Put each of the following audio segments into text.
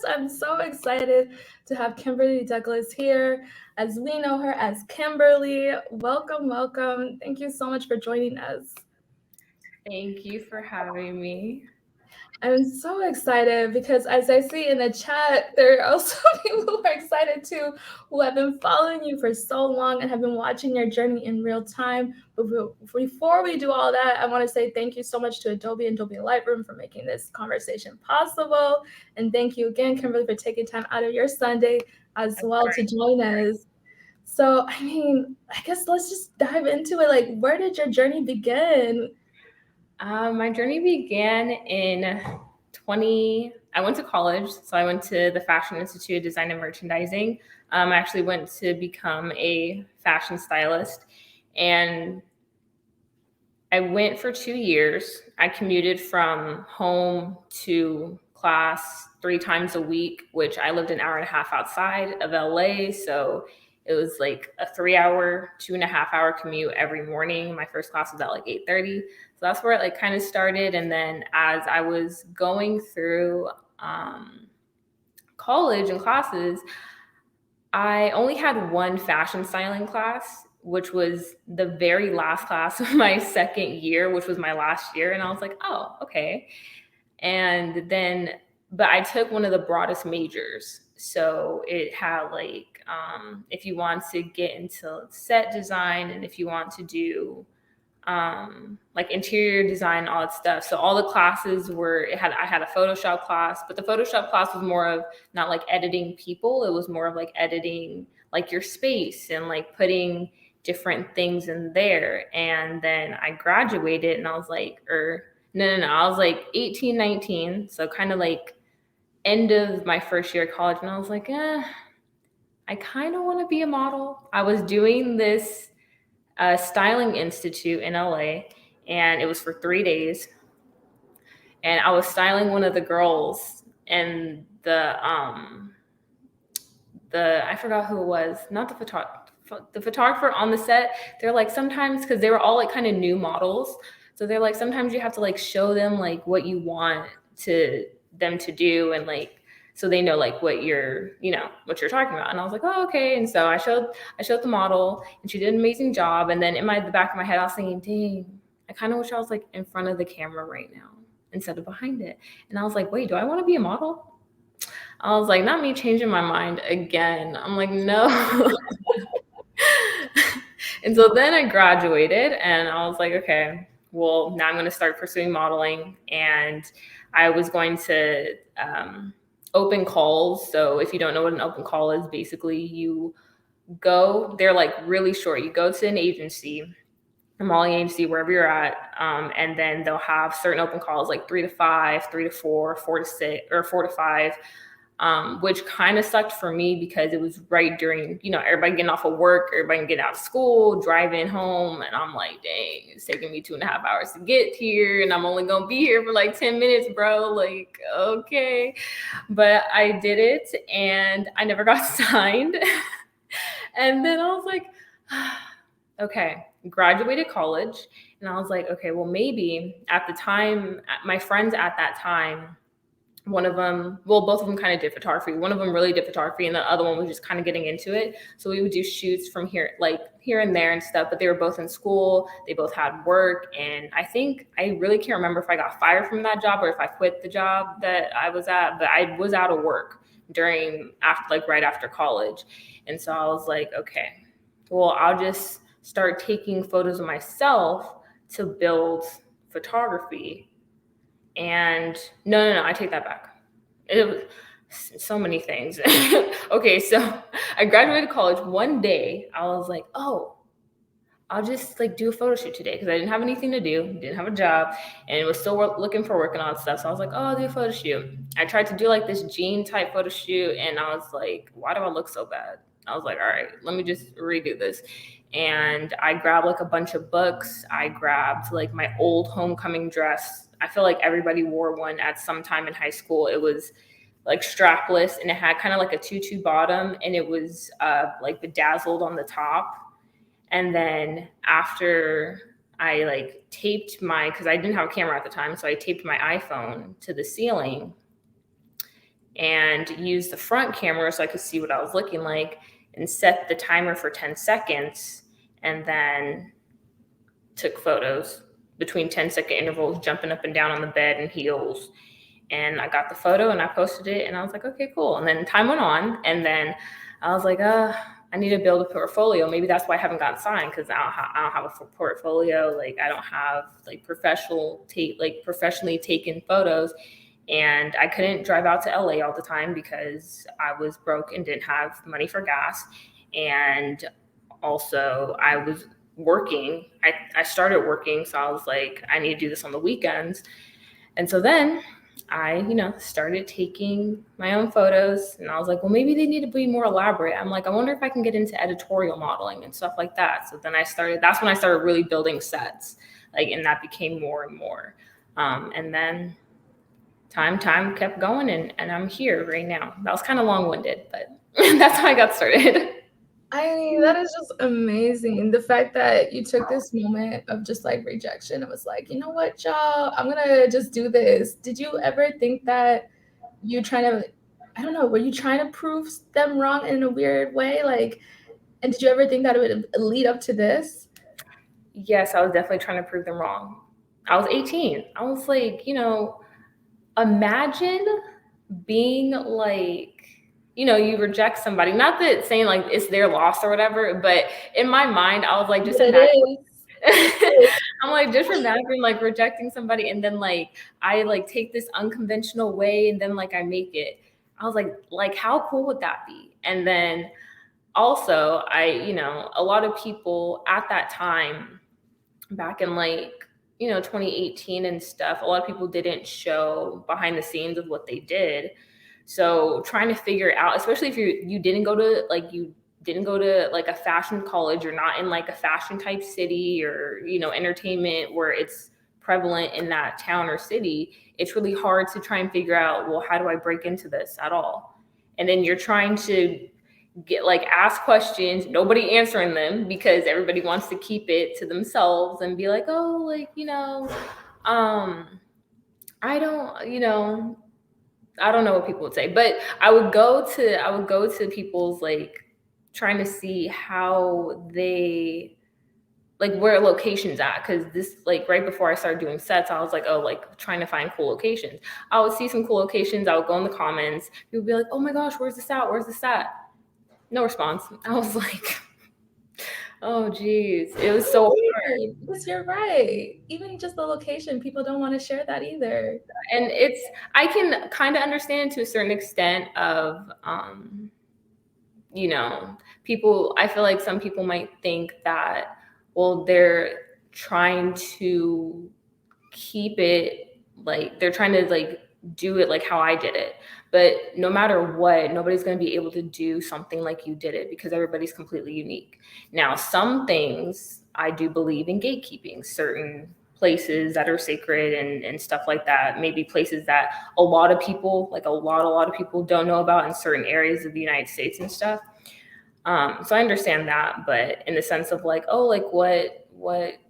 I'm so excited to have Kimberly Douglas here, as we know her as Kimberly. Welcome, welcome. Thank you so much for joining us. Thank you for having me. I'm so excited because, as I see in the chat, there are also people who are excited too, who have been following you for so long and have been watching your journey in real time. But before we do all that, I want to say thank you so much to Adobe and Adobe Lightroom for making this conversation possible. And thank you again, Kimberly, for taking time out of your Sunday as Of well to course. join us. So, I guess let's just dive into it. Like, where did your journey begin? My journey began in 20. I went to college, so I went to the Fashion Institute of Design and Merchandising. I actually went to become a fashion stylist, and I went for 2 years. I commuted from home to class 3 times a week, which I lived an hour and a half outside of LA. So it was like a 3 hour, 2.5 hour commute every morning. My first class was at like 8:30. So that's where it like kind of started. And then as I was going through college and classes, I only had one fashion styling class, which was the very last class of my second year, which was my last year. And I was like, oh, okay. And then, but I took one of the broadest majors. So it had like, if you want to get into set design and if you want to do like interior design, all that stuff. So all the classes were, I had a Photoshop class, but the Photoshop class was more of not like editing people. It was more of like editing like your space and like putting different things in there. And then I graduated and I was like, no. I was like 18, 19. So kind of like end of my first year of college. And I was like, I kind of want to be a model. I was doing this styling institute in LA, and it was for 3 days. And I was styling one of the girls, and the I forgot who it was, not the photographer on the set. They're like sometimes because they were all like kind of new models, so they're like sometimes you have to like show them like what you want to them to do and like so they know like what you're talking about. And I was like, oh, okay. And so I showed the model and she did an amazing job. And then in the back of my head I was thinking, dang, I kind of wish I was like in front of the camera right now instead of behind it. And I was like, wait, do I want to be a model? I was like, not me changing my mind again. I'm like, no. And so then I graduated and I was like, okay, well, now I'm going to start pursuing modeling. And I was going to open calls. So if you don't know what an open call is, basically they're like really short. You go to an agency, a modeling agency, wherever you're at, and then they'll have certain open calls like 3 to 5, 3 to 4, 4 to 6, or 4 to 5, which kind of sucked for me because it was right during, everybody getting off of work, everybody getting out of school, driving home. And I'm like, dang, it's taking me 2.5 hours to get here. And I'm only going to be here for like 10 minutes, bro. Like, okay. But I did it and I never got signed. And then I was like, okay, graduated college. And I was like, okay, well, maybe at the time, my friends at that time, one of them, well, both of them kind of did photography. One of them really did photography, and the other one was just kind of getting into it. So we would do shoots from here, like here and there and stuff. But they were both in school. They both had work, and I think I really can't remember if I got fired from that job or if I quit the job that I was at. But I was out of work right after college, and so I was like, okay, well, I'll just start taking photos of myself to build photography. And no, I take that back. It was so many things. Okay, so I graduated college. One day I was like, oh, I'll just like do a photo shoot today because I didn't have anything to do, didn't have a job, and it was still looking for work and all that stuff. So I was like, oh, I'll do a photo shoot. I tried to do like this jean type photo shoot, and I was like, why do I look so bad? I was like, all right, let me just redo this. And I grabbed like a bunch of books. I grabbed like my old homecoming dress. I feel like everybody wore one at some time in high school. It was like strapless and it had kind of like a tutu bottom, and it was like bedazzled on the top. And then after I like because I didn't have a camera at the time, so I taped my iPhone to the ceiling. and used the front camera so I could see what I was looking like and set the timer for 10 seconds and then took photos between 10-second intervals, jumping up and down on the bed in heels. And I got the photo and I posted it and I was like, okay, cool. And then time went on and then I was like, I need to build a portfolio. Maybe that's why I haven't gotten signed, because I don't have a portfolio. Like I don't have like professionally taken photos. And I couldn't drive out to LA all the time because I was broke and didn't have money for gas. And also I was working. I started working, so I was like, I need to do this on the weekends. And so then I, started taking my own photos, and I was like, well, maybe they need to be more elaborate. I'm like, I wonder if I can get into editorial modeling and stuff like that. So then that's when I started really building sets, and that became more and more. And then time kept going, and I'm here right now. That was kind of long-winded, but that's how I got started. I mean, that is just amazing. The fact that you took this moment of just like rejection and was like, you know what, y'all, I'm gonna just do this. Did you ever think that you trying to, I don't know, were you trying to prove them wrong in a weird way? Like, and did you ever think that it would lead up to this? Yes, I was definitely trying to prove them wrong. I was 18. I was like, imagine being like, you reject somebody. Not that saying like it's their loss or whatever, but in my mind, I was like, just But it imagine. is. I'm like, just imagine like rejecting somebody and then like I like take this unconventional way and then like I make it. I was like how cool would that be? And then also a lot of people at that time, back in 2018 and stuff, a lot of people didn't show behind the scenes of what they did. So trying to figure out, especially if you didn't go to like a fashion college, you're not in like a fashion type city or entertainment where it's prevalent in that town or city, it's really hard to try and figure out, well, how do I break into this at all? And then you're trying to get ask questions, nobody answering them because everybody wants to keep it to themselves and be like, oh, I don't, I don't know what people would say, but I would go to people's trying to see how they where locations at, because this right before I started doing sets, I was like, oh, trying to find cool locations. I would see some cool locations, I would go in the comments, people would be like, oh my gosh, where's this at? No response. I was like, oh geez, it was so hard. Because you're right. Even just the location, people don't want to share that either. And I can kind of understand to a certain extent of people. I feel like some people might think that, well, they're trying to keep it they're trying to do it like how I did it. But no matter what, nobody's going to be able to do something like you did it because everybody's completely unique. Now, some things I do believe in gatekeeping, certain places that are sacred and stuff like that, maybe places that a lot of people, a lot of people don't know about in certain areas of the United States and stuff. So I understand that, but in the sense of what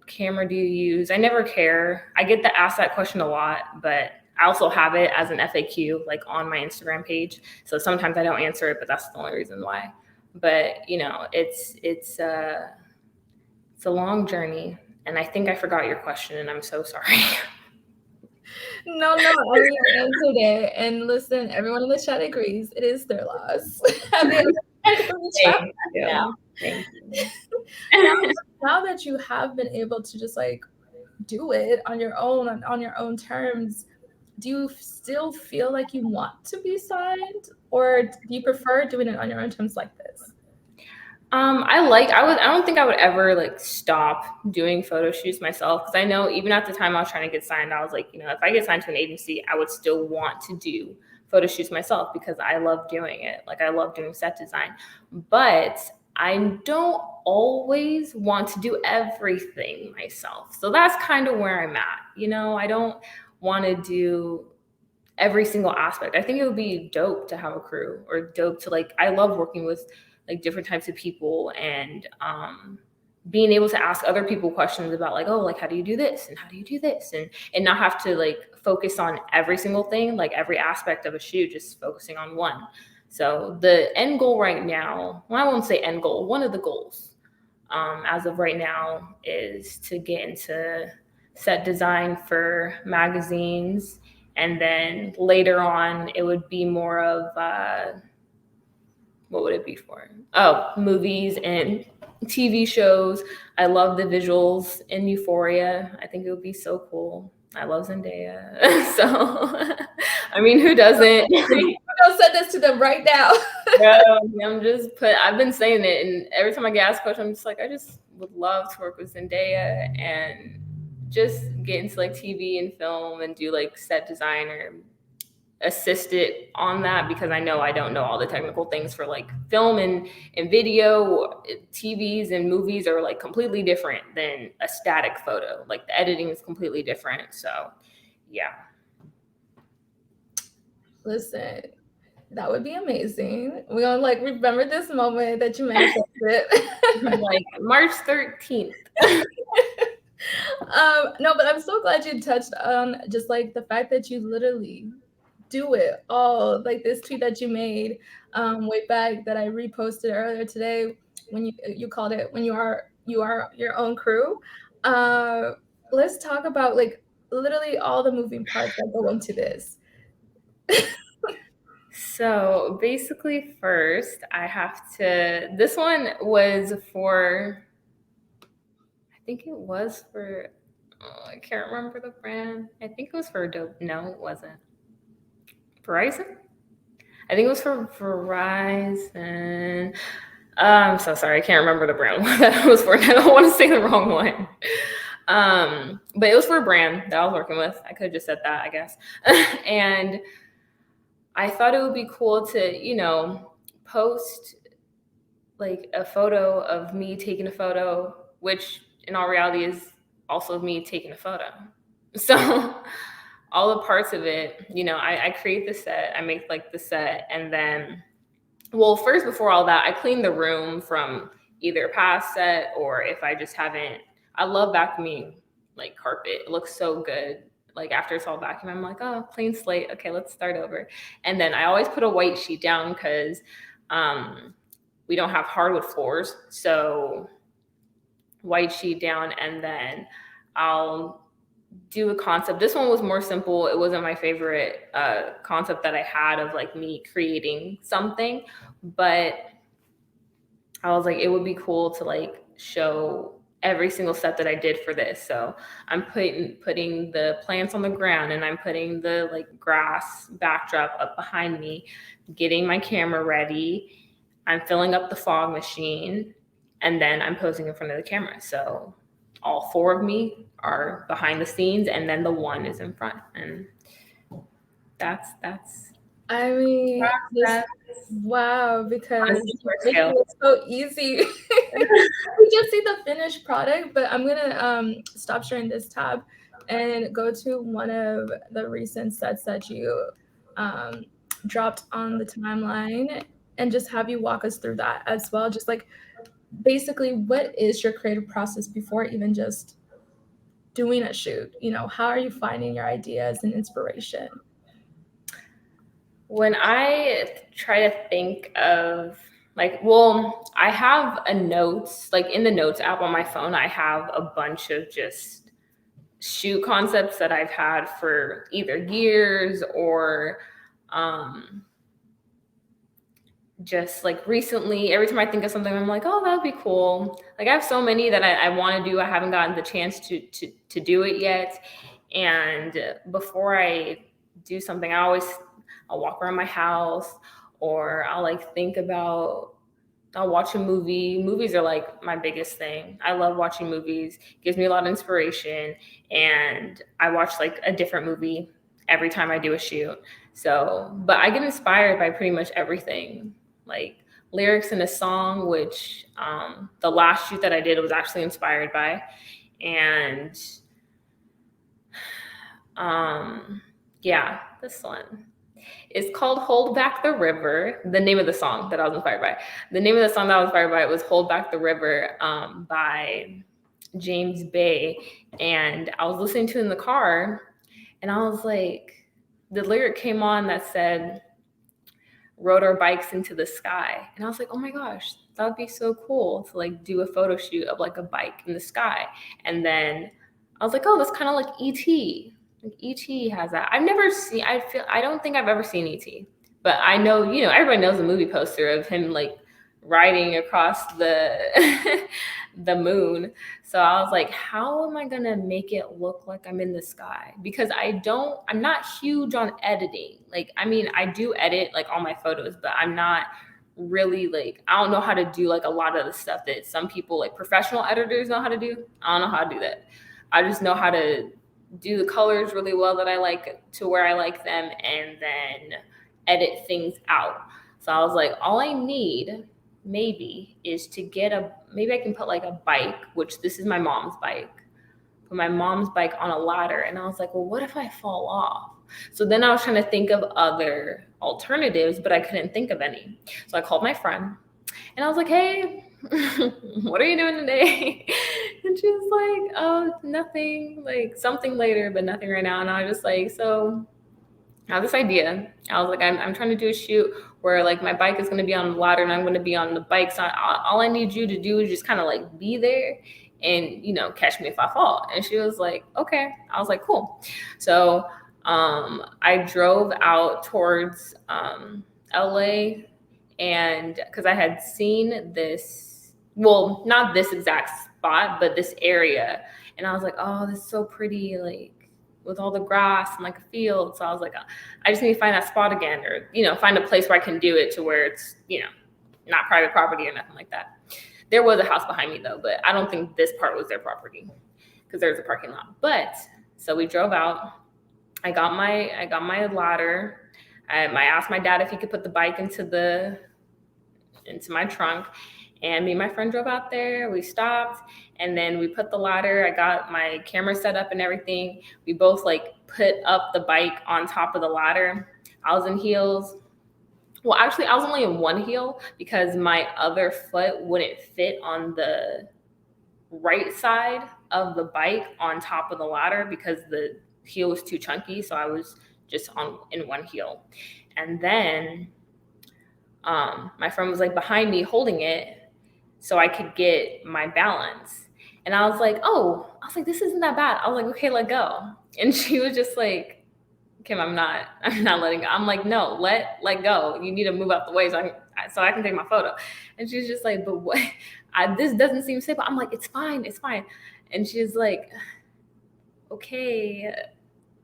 camera do you use? I never care. I get asked that question a lot, but I also have it as an FAQ on my Instagram page. So sometimes I don't answer it, but that's the only reason why. But it's a long journey, and I think I forgot your question, and I'm so sorry. No, I mean, I answered it. And listen, everyone in the chat agrees. It is their loss. At the end of the chat Thank you. now. Thank you. Now that you have been able to just do it on your own, on your own terms, do you still feel like you want to be signed, or do you prefer doing it on your own terms like this? I don't think I would ever stop doing photo shoots myself, because I know even at the time I was trying to get signed, I was like, if I get signed to an agency, I would still want to do photo shoots myself because I love doing it. I love doing set design, but I don't always want to do everything myself. So that's kind of where I'm at. I don't want to do every single aspect. I think it would be dope to have a crew, or dope to I love working with different types of people, and being able to ask other people questions about oh, how do you do this and how do you do this, and not have to focus on every single thing, like every aspect of a shoot, just focusing on one. So the end goal right now, well, I won't say end goal, one of the goals as of right now is to get into set design for magazines. And then later on, it would be more of what would it be for? Oh, movies and TV shows. I love the visuals in Euphoria. I think it would be so cool. I love Zendaya. So, I mean, who doesn't? I'm gonna send this to them right now. Bro, I've been saying it, and every time I get asked a question, I'm just like, I just would love to work with Zendaya and just get into like TV and film and do like set design or assist it on that, because I know I don't know all the technical things for like film and video. TVs and movies are like completely different than a static photo. Like the editing is completely different. So yeah. Listen, that would be amazing. We're gonna like remember this moment that you manifested. Like March 13th. No, but I'm so glad you touched on just like the fact that you literally do it all. Like this tweet that you made way back that I reposted earlier today when you called it when you are your own crew. Uh, let's talk about like literally all the moving parts that go into this. So basically, first, I have to. This one was for. I think it was for. Oh, I can't remember the brand. I think it was for Adobe. No, it wasn't. Verizon? I think it was for Verizon. I'm so sorry. I can't remember the brand that it was for. I don't want to say the wrong one. But it was for a brand that I was working with. I could have just said that, I guess. And I thought it would be cool to, post like a photo of me taking a photo, which in all reality is also me taking a photo. So all the parts of it, I create the set, I make like the set, and then, well, first before all that, I clean the room from either past set or if I just haven't. I love vacuuming like carpet. It looks so good. Like after it's all vacuumed, I'm like, oh, clean slate. Okay, let's start over. And then I always put a white sheet down because we don't have hardwood floors. So white sheet down, and then I'll do a concept. This one was more simple. It wasn't my favorite concept that I had of like me creating something, but I was like, it would be cool to like show every single step that I did for this. So I'm putting the plants on the ground, and I'm putting the like grass backdrop up behind me, getting my camera ready. I'm filling up the fog machine, and then I'm posing in front of the camera. So all four of me are behind the scenes, and then the one is in front. And that's I mean, just wow, because it's so easy. We just see the finished product, but I'm gonna stop sharing this tab and go to one of the recent sets that you um, dropped on the timeline and just have you walk us through that as well. Just like basically, what is your creative process before even just doing a shoot? How are you finding your ideas and inspiration? When I try to think of I have a notes, like in the notes app on my phone, I have a bunch of just shoot concepts that I've had for either years or just like recently. Every time I think of something, I'm like, oh, that would be cool. Like I have so many that I want to do. I haven't gotten the chance to do it yet. And before I do something, I'll walk around my house, or I'll like think about, I'll watch a movie. Movies are like my biggest thing. I love watching movies. It gives me a lot of inspiration. And I watch like a different movie every time I do a shoot. So, but I get inspired by pretty much everything. Like lyrics in a song, which the last shoot that I did was actually inspired by. And yeah, this one. It's called Hold Back the River. The name of the song that I was inspired by. The name of the song that I was inspired by was Hold Back the River by James Bay. And I was listening to it in the car, And I was like, the lyric came on that said, rode our bikes into the sky. And I was like, oh my gosh, that would be so cool to like do a photo shoot of like a bike in the sky. And then I was like, oh, that's kind of like ET. Like ET has that. I've never seen, I don't think I've ever seen ET. But I know, everybody knows the movie poster of him like riding across the the moon. So I was like, how am I gonna make it look like I'm in the sky? Because I'm not huge on editing. Like, I mean, I do edit like all my photos, but I'm not really like, I don't know how to do like a lot of the stuff that some people like professional editors know how to do. I don't know how to do that. I just know how to do the colors really well that I like to where I like them, and then edit things out. So I was like, all I need maybe is to maybe I can put like a bike, which this is my mom's bike, put my mom's bike on a ladder. And I was like, well, what if I fall off? So then I was trying to think of other alternatives, but I couldn't think of any. So I called my friend and I was like, hey, what are you doing today? And she was like, oh, nothing, like something later, but nothing right now. And I was just like, so I have this idea. I was like, I'm trying to do a shoot where like my bike is going to be on the ladder and I'm going to be on the bike. So all I need you to do is just kind of like be there and, catch me if I fall. And she was like, okay. I was like, cool. So I drove out towards LA, and because I had seen this, well, not this exact spot, but this area. And I was like, oh, this is so pretty. Like, with all the grass and like a field. So I was like, I just need to find that spot again, or, find a place where I can do it to where it's, not private property or nothing like that. There was a house behind me though, but I don't think this part was their property because there's a parking lot. But so we drove out. I got my ladder. I asked my dad if he could put the bike into my trunk. And me and my friend drove out there. We stopped, and then we put the ladder. I got my camera set up and everything. We both like put up the bike on top of the ladder. I was in heels. Well, actually, I was only in one heel because my other foot wouldn't fit on the right side of the bike on top of the ladder because the heel was too chunky. So I was just in one heel. And then my friend was like behind me holding it so I could get my balance. And I was like, this isn't that bad. I was like, okay, let go. And she was just like, Kim, I'm not letting go. I'm like, no, let go. You need to move out the way so I can take my photo. And she's just like, but what? This doesn't seem safe. I'm like, it's fine. And she's like, okay.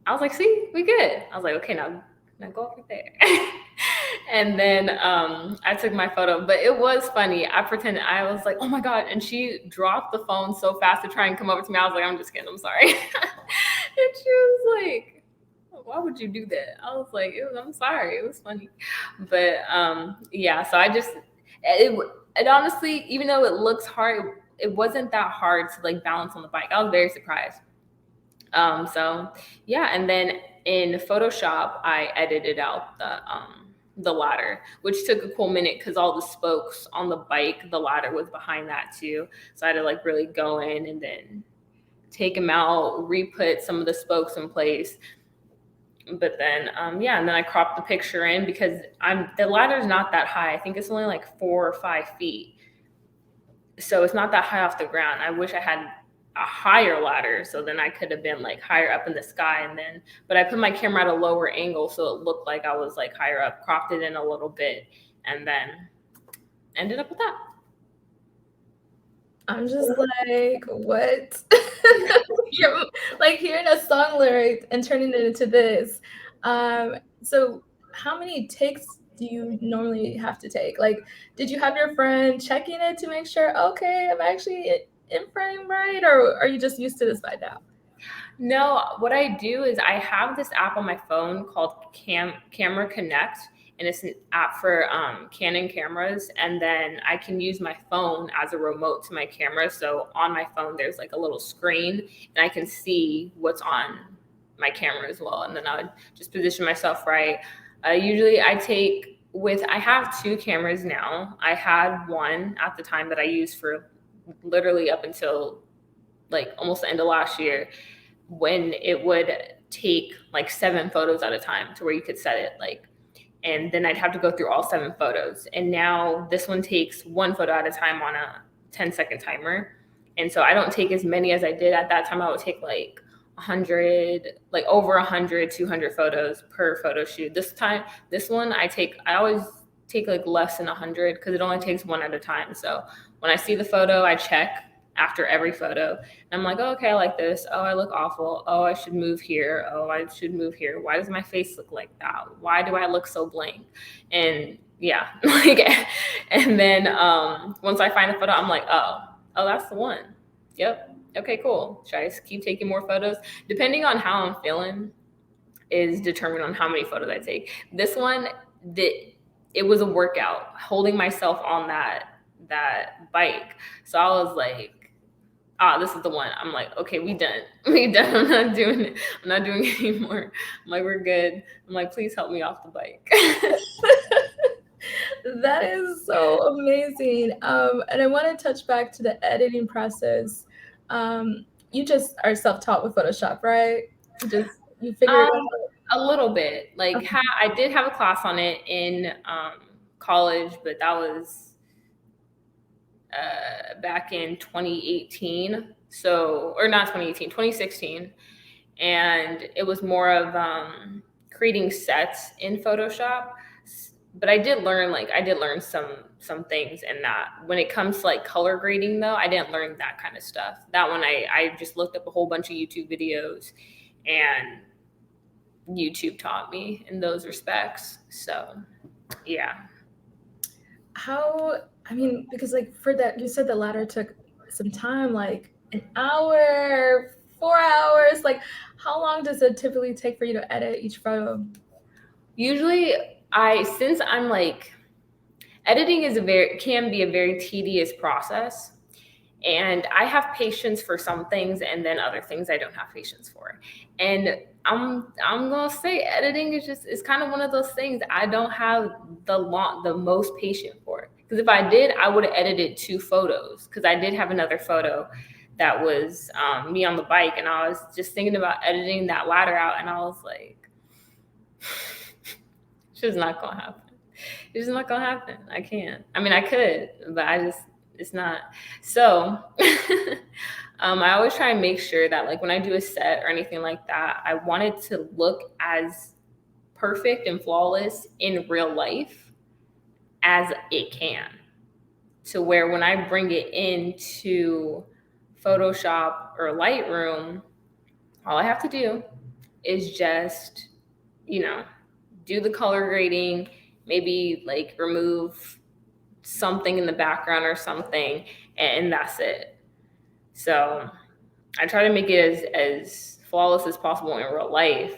I was like, see, we good. I was like, okay, now go over there. And then I took my photo, but it was funny. I pretended, I was like, oh my God. And she dropped the phone so fast to try and come over to me. I was like, I'm just kidding. I'm sorry. And she was like, why would you do that? I was like, I'm sorry. It was funny. But yeah, so it honestly, even though it looks hard, it wasn't that hard to like balance on the bike. I was very surprised. So yeah, and then in Photoshop, I edited out the ladder, which took a cool minute because all the spokes on the bike, the ladder was behind that too. So I had to like really go in and then take them out, re-put some of the spokes in place. But then, and then I cropped the picture in because the ladder's not that high. I think it's only like 4 or 5 feet. So it's not that high off the ground. I wish I had a higher ladder so then I could have been like higher up in the sky, but I put my camera at a lower angle so it looked like I was like higher up, cropped it in a little bit, and then ended up with that. I'm just like, what? You're like hearing a song lyric and turning it into this. So how many takes do you normally have to take? Like, did you have your friend checking it to make sure, okay, I'm actually in frame right, or are you just used to this by now? No, what I do is I have this app on my phone called Camera Connect, and it's an app for Canon cameras, and then I can use my phone as a remote to my camera. So on my phone, there's like a little screen, and I can see what's on my camera as well. And then I would just position myself right. Usually I have 2 cameras now. I had one at the time that I used for literally up until like almost the end of last year, when it would take like 7 photos at a time to where you could set it like, and then I'd have to go through all 7 photos. And now this one takes 1 photo at a time on a 10-second timer. And so I don't take as many as I did at that time. I would take like 100, like over 100, 200 photos per photo shoot. This one I always take like less than 100 because it only takes 1 at a time. So when I see the photo, I check after every photo. And I'm like, oh, okay, I like this. Oh, I look awful. Oh, I should move here. Oh, I should move here. Why does my face look like that? Why do I look so blank? And yeah, like, and then once I find the photo, I'm like, oh, that's the one. Yep. Okay, cool. Should I just keep taking more photos? Depending on how I'm feeling is determined on how many photos I take. This one, it was a workout holding myself on that bike. So I was like, this is the one. I'm like, okay, we done. We done. I'm not doing it. I'm not doing it anymore. I'm like, we're good. I'm like, please help me off the bike. That is so amazing. And I want to touch back to the editing process. You just are self-taught with Photoshop, right? You figure it out. A little bit. Like Okay. I did have a class on it in college, but that was back in 2018. So, or not 2018, 2016. And it was more of creating sets in Photoshop. But I did learn some things in that. When it comes to like color grading though, I didn't learn that kind of stuff. That one I just looked up a whole bunch of YouTube videos, and YouTube taught me in those respects. So yeah. Because like for that, you said the ladder took some time, like an hour, 4 hours. Like, how long does it typically take for you to edit each photo? Usually since I'm like, editing can be a very tedious process. And I have patience for some things, and then other things I don't have patience for. And I'm gonna say editing is kind of one of those things I don't have the most patience for. Because if I did, I would have edited 2 photos. Because I did have another photo that was me on the bike, and I was just thinking about editing that ladder out, and I was like, it's just not gonna happen. It's just not gonna happen. I can't. I mean, I could, but it's not. So I always try and make sure that like when I do a set or anything like that, I want it to look as perfect and flawless in real life as it can. To where when I bring it into Photoshop or Lightroom, all I have to do is just, do the color grading, maybe like remove something in the background or something, and that's it. So I try to make it as flawless as possible in real life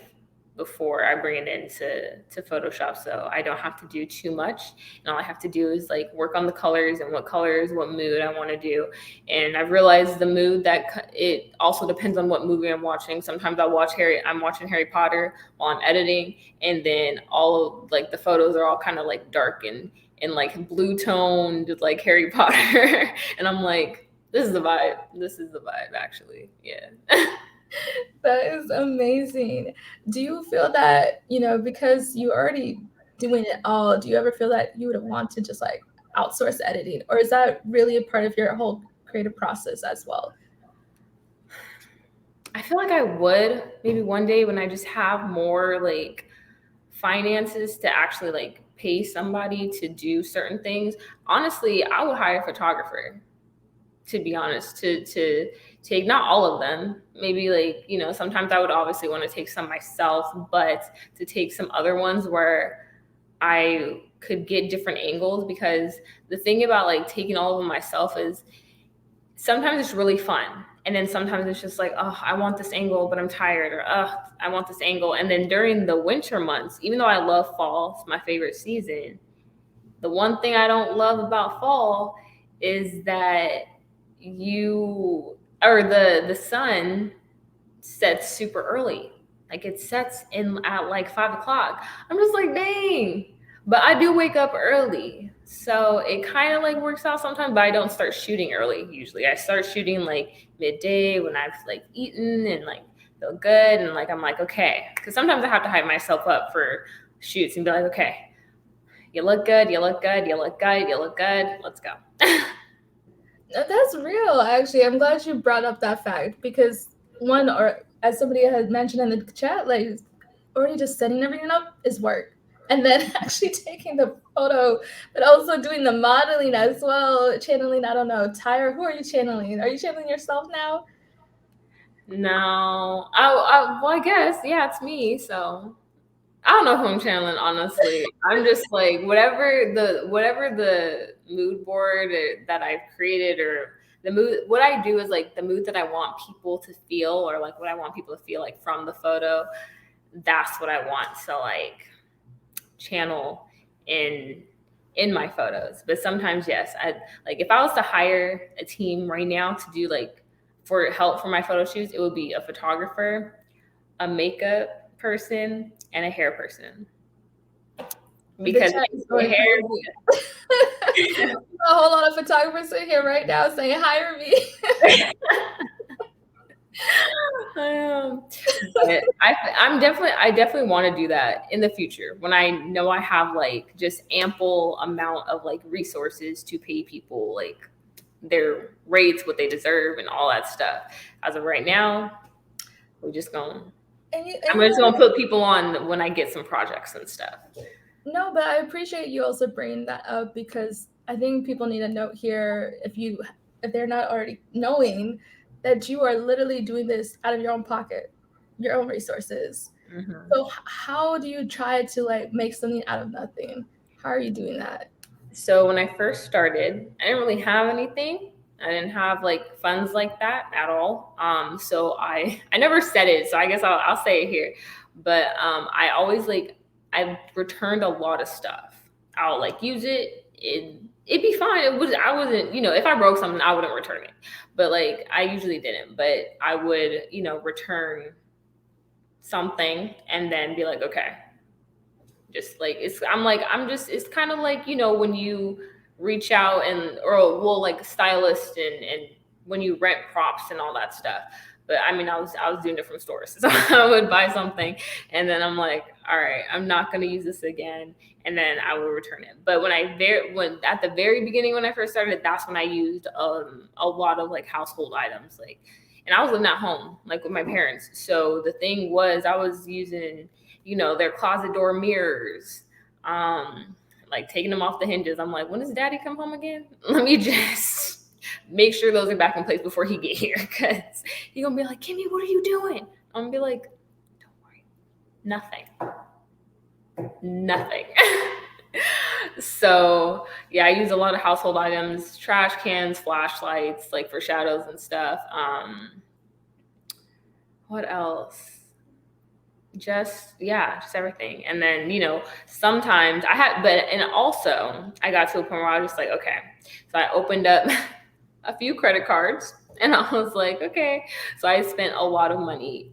before I bring it into Photoshop, so I don't have to do too much. And all I have to do is like work on the colors and what mood I want to do. And I've realized the mood that it also depends on what movie I'm watching. Sometimes I'm watching Harry Potter while I'm editing, and then all of like the photos are all kind of like dark and like blue toned like Harry Potter. And I'm like, this is the vibe. This is the vibe, actually. Yeah. That is amazing. Do you feel that, because you already doing it all, do you ever feel that you would want to just like outsource editing? Or is that really a part of your whole creative process as well? I feel like I would maybe one day when I just have more like finances to actually like pay somebody to do certain things. Honestly, I would hire a photographer, to be honest, to take not all of them. Maybe like, sometimes I would obviously want to take some myself, but to take some other ones where I could get different angles. Because the thing about like taking all of them myself is sometimes it's really fun. And then sometimes it's just like, oh, I want this angle, but I'm tired, or oh, I want this angle. And then during the winter months, even though I love fall, it's my favorite season, the one thing I don't love about fall is that the sun sets super early. Like it sets in at like 5 o'clock. I'm just like, dang. But I do wake up early. So it kind of like works out sometimes, but I don't start shooting early usually. I start shooting like midday when I've like eaten and like feel good. And like, I'm like, okay. Because sometimes I have to hype myself up for shoots and be like, okay, you look good, you look good, you look good, you look good. Let's go. That's real, actually. I'm glad you brought up that fact because one, or as somebody had mentioned in the chat, like already just setting everything up is work. And then actually taking the photo, but also doing the modeling as well, channeling, I don't know, Tyra, who are you channeling? Are you channeling yourself now? No, well, I guess, yeah, it's me. So I don't know who I'm channeling, honestly. I'm just like whatever the mood board that I've created, or the mood. What I do is like the mood that I want people to feel, or like what I want people to feel like from the photo. That's what I want. So like channel in my photos. But sometimes, yes, I like if I was to hire a team right now to do like for help for my photo shoots, it would be a photographer, a makeup person, and a hair person. The Because chat is the going hair, crazy. A whole lot of photographers in here right now saying, hire me. um, but I definitely want to do that in the future when I know I have like just ample amount of like resources to pay people like their rates, what they deserve, and all that stuff. As of right now, we're just going. And I'm you just know, gonna put people on when I get some projects and stuff. no, but I appreciate you also bringing that up because I think people need to note here if they're not already knowing that you are literally doing this out of your own pocket, your own resources. Hmm. So how do you try to like make something out of nothing? How are you doing that? So when I first started, I didn't really have anything. I didn't have like funds like that at all. So I never said it. So I guess I'll say it here. But I always like I returned a lot of stuff. I'll like use it. It'd be fine. I wasn't, if I broke something, I wouldn't return it. But like I usually didn't. But I would, return something and then be like, okay, just like it's kind of like when you reach out and or well like stylist and when you rent props and all that stuff. But I mean I was doing it from stores. So I would buy something and then I'm like, all right, I'm not going to use this again, and then I will return it. But when at the very beginning when I first started, that's when I used a lot of like household items, like, and I was living at home like with my parents. So the thing was I was using their closet door mirrors, like taking them off the hinges. I'm like, when does daddy come home again? Let me just make sure those are back in place before he get here. Cause he's gonna be like, Kimmy, what are you doing? I'm gonna be like, don't worry, nothing. Nothing. So yeah, I use a lot of household items, trash cans, flashlights, like for shadows and stuff. What else? Just everything. And then sometimes I had, but and also I got to a point where I was just like, okay, so I opened up a few credit cards and I was like, okay, so I spent a lot of money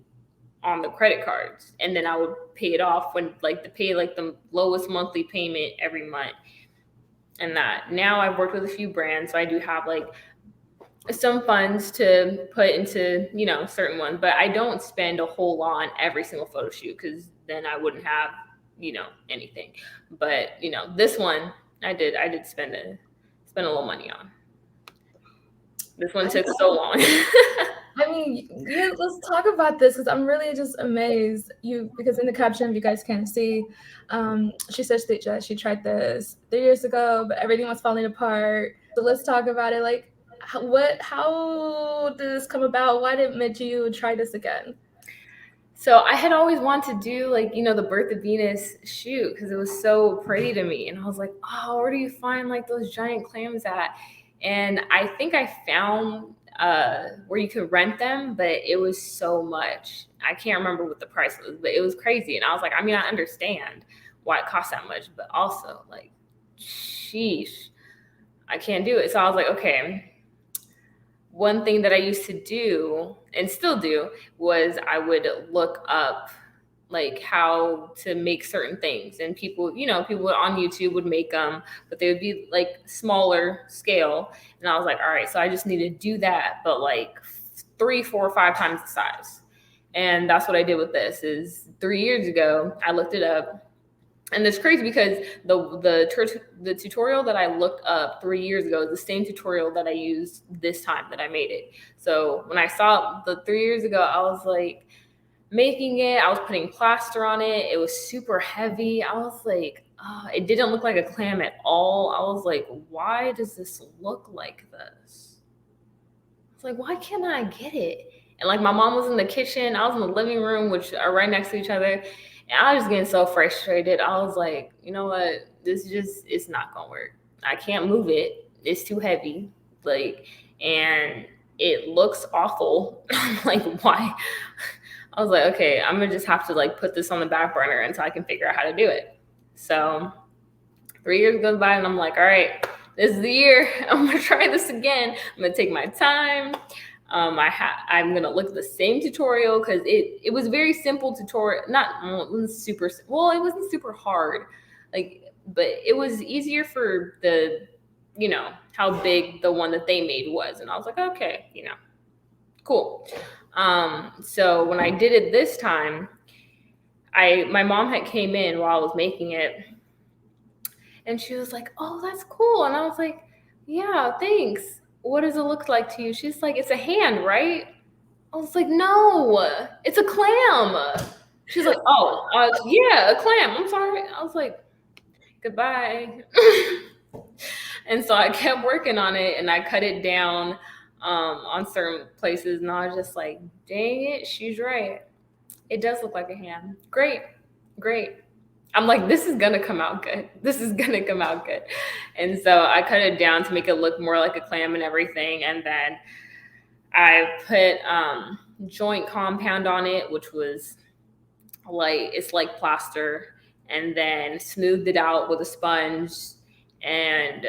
on the credit cards, and then I would pay it off when like to pay like the lowest monthly payment every month. And that now I've worked with a few brands, so I do have like some funds to put into certain ones, but I don't spend a whole lot on every single photo shoot because then I wouldn't have anything. But this one I did spend a little money on. This one took so long. I mean, yeah, let's talk about this because I'm really just amazed. Because in the caption, if you guys can't see, she says that she tried this 3 years ago, but everything was falling apart. So let's talk about it. Like, how did this come about? Why did it make you try this again? So I had always wanted to do like the Birth of Venus shoot because it was so pretty to me, and I was like, oh, where do you find like those giant clams at? And I think I found where you could rent them, but it was so much. I can't remember what the price was, but it was crazy. And I was like, I mean, I understand why it costs that much, but also like, sheesh, I can't do it. So I was like, okay. One thing that I used to do and still do was I would look up like how to make certain things, and people on YouTube would make them, but they would be like smaller scale. And I was like, all right, so I just need to do that, but like 3, 4, 5 times the size. And that's what I did with this. Is 3 years ago I looked it up, and it's crazy because the tutorial that I looked up 3 years ago is the same tutorial that I used this time that I made it. So when I saw the 3 years ago, I was like making it. I was putting plaster on it. It was super heavy. I was like, it didn't look like a clam at all. I was like, why does this look like this? It's like, why can't I get it? And like my mom was in the kitchen, I was in the living room, which are right next to each other. And I was getting so frustrated. I was like, you know what? It's not gonna work. I can't move it. It's too heavy. Like, and it looks awful. I'm like, why? I was like, okay, I'm gonna just have to like put this on the back burner until I can figure out how to do it. So 3 years goes by and I'm like, all right, this is the year. I'm gonna try this again. I'm gonna take my time. I'm gonna look at the same tutorial because it was very simple tutorial. Not it wasn't super well. It wasn't super hard, like, but it was easier for the, how big the one that they made was, and I was like, okay, cool. So when I did it this time, my mom had came in while I was making it, and she was like, "Oh, that's cool," and I was like, "Yeah, thanks. What does it look like to you?" She's like, "It's a hand, right?" I was like, "No, it's a clam." She's like, "Oh, yeah, a clam. I'm sorry." I was like, "Goodbye." And so I kept working on it, and I cut it down on certain places, and I was just like, "Dang it, she's right. It does look like a hand. Great, great." I'm like, this is gonna come out good. This is gonna come out good. And so I cut it down to make it look more like a clam and everything. And then I put joint compound on it, which was like, it's like plaster, and then smoothed it out with a sponge, and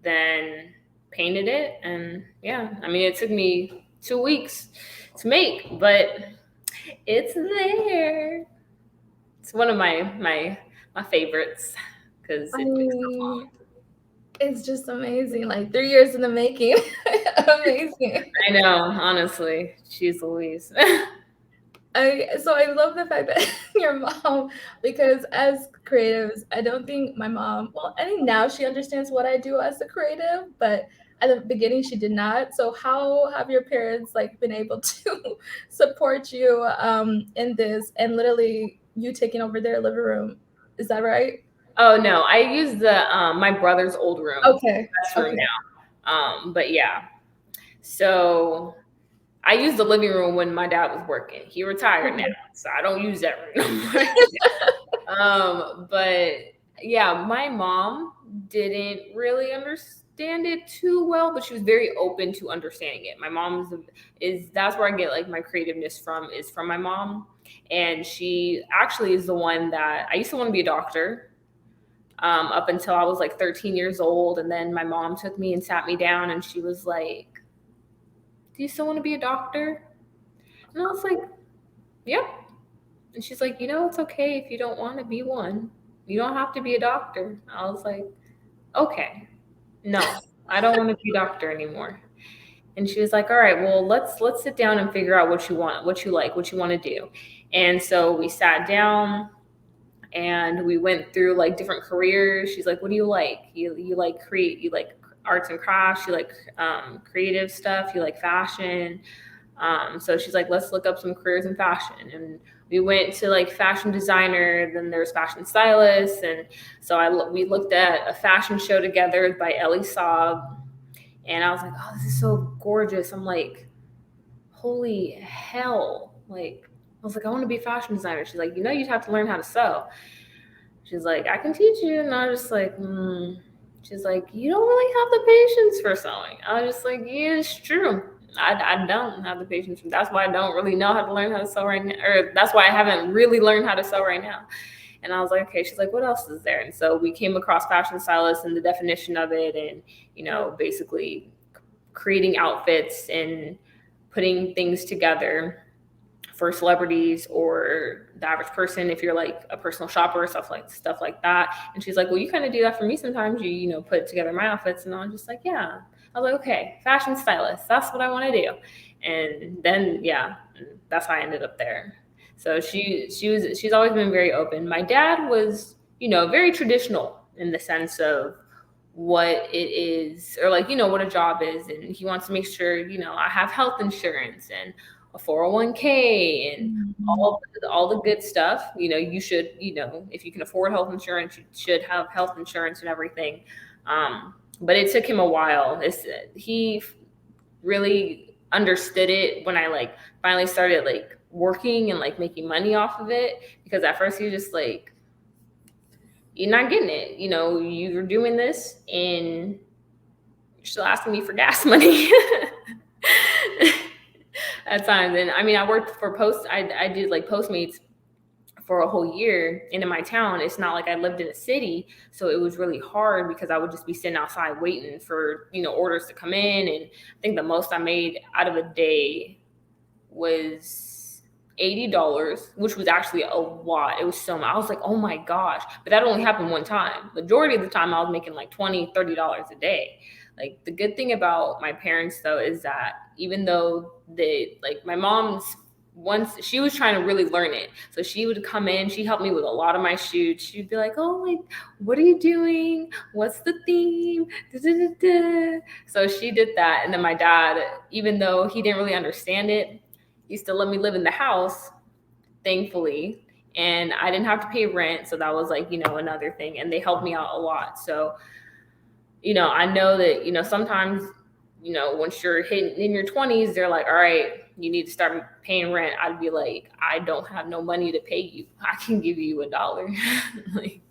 then painted it. And yeah, I mean, it took me 2 weeks to make, but it's there. It's one of my favorites because I it takes so long. mean, it's just amazing. Like 3 years in the making. Amazing. I know, honestly. Jeez Louise. I love the fact that your mom, because as creatives, I don't think my mom, well, I think now she understands what I do as a creative, but at the beginning she did not. So how have your parents like been able to support you in this and literally you taking over their living room? Is that right? Oh no, I use the my brother's old room, Okay. best room Okay. now. But yeah, so I used the living room when my dad was working. He retired now, Okay. so I don't use that room no more. But yeah, my mom didn't really understand it too well, but she was very open to understanding it. My mom is that's where I get like my creativeness from, is from my mom. And she actually is the one that I used to want to be a doctor, up until I was like 13 years old. And then my mom took me and sat me down and she was like, "Do you still want to be a doctor?" And I was like, "Yep." And she's like, "It's okay if you don't want to be one. You don't have to be a doctor." I was like, "Okay, no, I don't want to be a doctor anymore." And she was like, "All right, well, let's sit down and figure out what you want, what you like, what you want to do." And so we sat down and we went through like different careers. She's like, "What do you like? You like you like arts and crafts, you like creative stuff, you like fashion." So she's like, "Let's look up some careers in fashion." And we went to like fashion designer, then there's fashion stylist. And so we looked at a fashion show together by Ellie Saab. And I was like, "Oh, this is so gorgeous." I'm like, holy hell. Like, I was like, "I want to be a fashion designer." She's like, "You'd have to learn how to sew." She's like, "I can teach you." And I was just like, She's like, "You don't really have the patience for sewing." I was just like, "Yeah, it's true. I don't have the patience. That's why I don't really know how to learn how to sew right now. Or that's why I haven't really learned how to sew right now." And I was like, "Okay." She's like, "What else is there?" And so we came across fashion stylist and the definition of it, and, basically creating outfits and putting things together for celebrities or the average person, if you're like a personal shopper, stuff like that. And she's like, "Well, you kind of do that for me sometimes. You put together my outfits." And I was just like, "Yeah." I I was like, okay, fashion stylist, that's what I want to do. And then yeah, that's how I ended up there. So she's always been very open. My dad was, very traditional in the sense of what it is, or like, what a job is, and he wants to make sure, I have health insurance and a 401k and Mhm. all the good stuff. You should, if you can afford health insurance, you should have health insurance and everything. But it took him a while. He really understood it when I like finally started like working and like making money off of it, because at first he was just like, you're not getting it. You're doing this and you're still asking me for gas money at times. And I mean, I worked for I did like Postmates for a whole year. And in my town, it's not like I lived in a city. So it was really hard because I would just be sitting outside waiting for, orders to come in. And I think the most I made out of a day was $80, which was actually a lot. It was so much. I was like, oh my gosh. But that only happened one time. Majority of the time I was making like $20, $30 a day. Like the good thing about my parents though is that even though my mom's, once she was trying to really learn it. So she would come in, she helped me with a lot of my shoots. She'd be like, oh, like, what are you doing? What's the theme? Da, da, da, da. So she did that. And then my dad, even though he didn't really understand it, he still let me live in the house, thankfully. And I didn't have to pay rent. So that was like, another thing. And they helped me out a lot. So, I know that, sometimes, once you're hitting in your 20s, they're like, all right, you need to start paying rent. I'd be like, I don't have no money to pay you. I can give you $1. Like,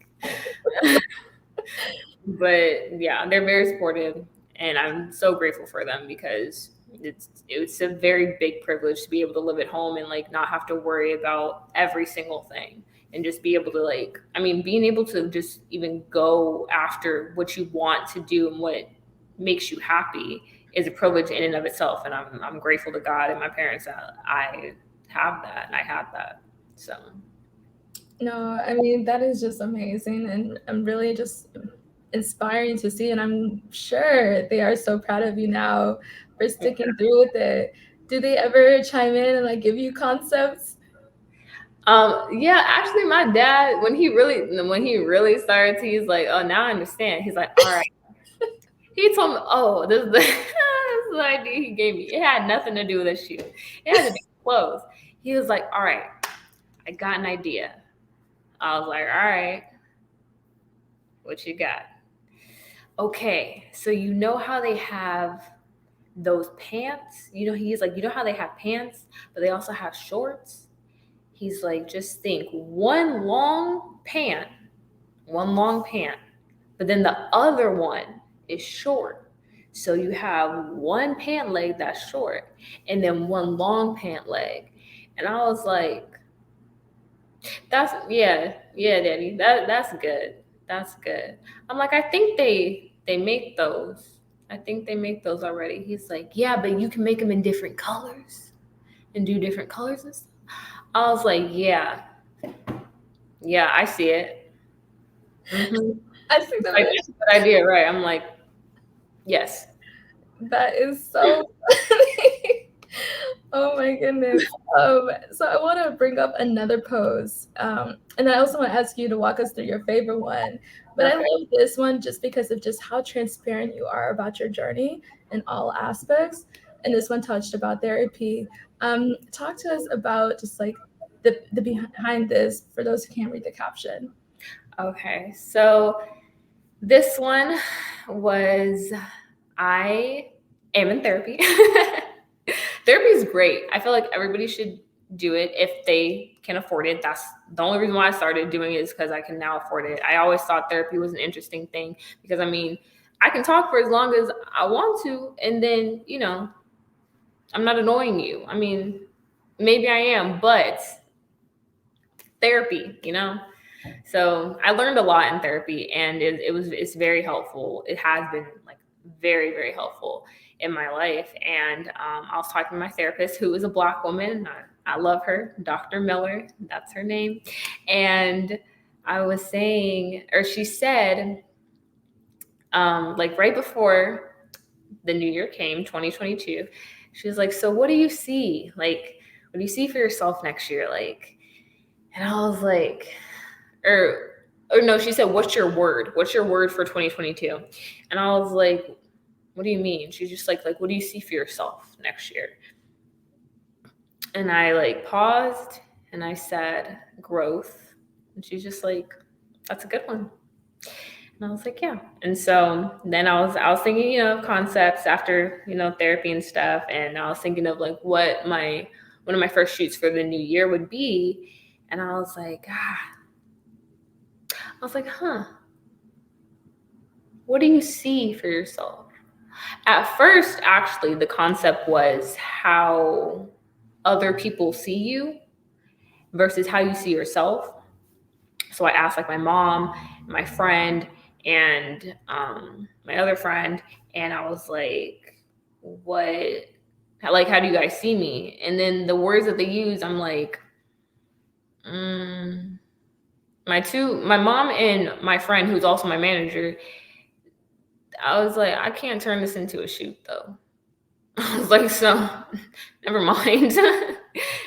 but yeah, they're very supportive, and I'm so grateful for them because it's a very big privilege to be able to live at home and like not have to worry about every single thing, and just be able to like, I mean, being able to just even go after what you want to do and what makes you happy is a privilege in and of itself. And I'm grateful to God and my parents that I have that and I have that. So No, I mean, that is just amazing. And I'm really just inspiring to see. And I'm sure they are so proud of you now for sticking through with it. Do they ever chime in and like give you concepts? yeah, actually my dad, when he really started to, he's like, oh, now I understand. He's like, all right. He told me, oh, this is the, this is the idea he gave me. It had nothing to do with a shoe. It had to do with clothes. He was like, all right, I got an idea. I was like, all right, what you got? Okay, so you know how they have those pants? He's like, you know how they have pants, but they also have shorts? He's like, just think one long pant, but then the other one is short. So you have one pant leg that's short and then one long pant leg. And I was like, that's, yeah, Daddy, that's good. That's good. I'm like, I think they make those. I think they make those already. He's like, yeah, but you can make them in different colors and do different colors and stuff. I was like, yeah, I see it. Mm-hmm. I think that Like, that's a good idea, right? I'm like, yes. that is so funny. Oh my goodness. So I want to bring up another pose. And I also want to ask you to walk us through your favorite one. But I Okay. love this one just because of just how transparent you are about your journey in all aspects. And this one touched about therapy. Talk to us about just like the behind this for those who can't read the caption. Okay. So this one was, I am in therapy. Therapy is great. I feel like everybody should do it if they can afford it. That's the only reason why I started doing it, is because I can now afford it. I always thought therapy was an interesting thing because I mean, I can talk for as long as I want to, and then, I'm not annoying you. I mean, maybe I am, but therapy. So I learned a lot in therapy, and it's very helpful. It has been like very, very helpful in my life. And I was talking to my therapist, who is a Black woman. And I love her, Dr. Miller. That's her name. And I was saying, or she said, like right before the new year came, 2022. She was like, "So what do you see? Like, what do you see for yourself next year?" Like, and I was like, or no, she said, "What's your word? What's your word for 2022?" And I was like, "What do you mean?" She's just like, "What do you see for yourself next year?" And I like paused and I said, "Growth." And she's just like, "That's a good one." And I was like, "Yeah." And so then I was thinking, concepts after, therapy and stuff. And I was thinking of like what one of my first shoots for the new year would be. And I was like, huh, what do you see for yourself? At first, actually, the concept was how other people see you versus how you see yourself. So I asked like my mom, my friend, and my other friend, and I was like, "What? How do you guys see me?" And then the words that they use, I'm like, mm, my mom and my friend, who's also my manager. I was like, I can't turn this into a shoot though. I was like, so never mind.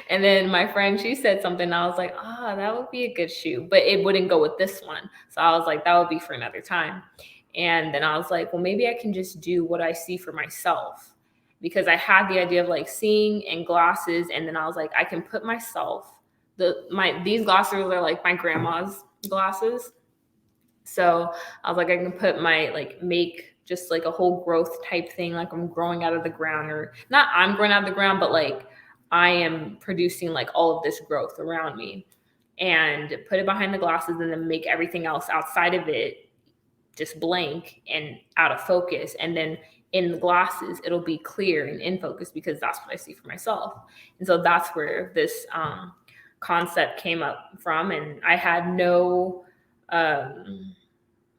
And then my friend, she said something. I was like, that would be a good shoot, but it wouldn't go with this one. So I was like, that would be for another time. And then I was like, well, maybe I can just do what I see for myself, because I had the idea of like seeing in glasses. And then I was like, I can put myself, these glasses are like my grandma's glasses. So I was like, I can put make just like a whole growth type thing, like I'm growing out of the ground, or not I'm growing out of the ground, but like I am producing like all of this growth around me, and put it behind the glasses, and then make everything else outside of it just blank and out of focus. And then in the glasses, it'll be clear and in focus, because that's what I see for myself. And so that's where this concept came up from. And I had no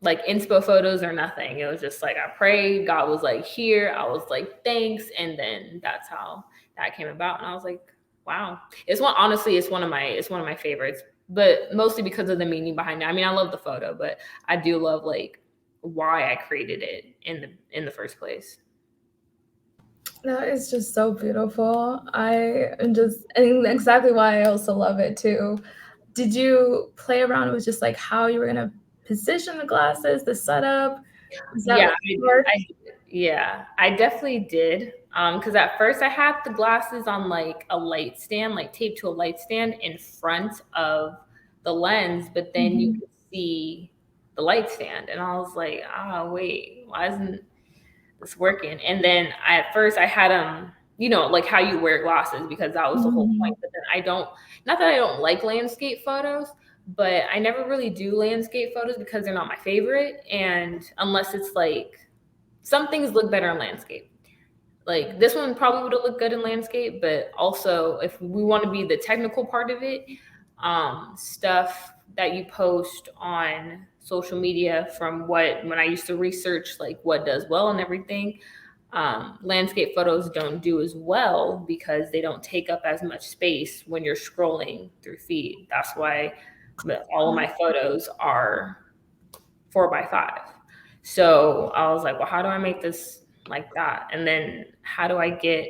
like inspo photos or nothing. It was just like I prayed, God was like here, I was like thanks, and then that's how that came about. And I was like, wow. It's one of my favorites, but mostly because of the meaning behind it. I mean, I love the photo, but I do love like why I created it in the first place. That is just so beautiful. And exactly why I also love it too. Did you play around with just like how you were gonna position the glasses, the setup? Is that Yeah, like hard? I definitely did. Because at first I had the glasses on like a light stand, like taped to a light stand in front of the lens, but then you Mhm. could see the light stand, and I was like, wait, why isn't this working? And then at first I had like how you wear glasses, because that was the whole point. Mhm. But then not that I don't like landscape photos, but I never really do landscape photos because they're not my favorite. And unless it's like some things look better in landscape. Like this one probably would have looked good in landscape, but also if we want to be the technical part of it, stuff that you post on social media from when I used to research like what does well and everything, landscape photos don't do as well because they don't take up as much space when you're scrolling through feed. That's why all of my photos are 4x5. So I was like, well, how do I make this like that? And then how do I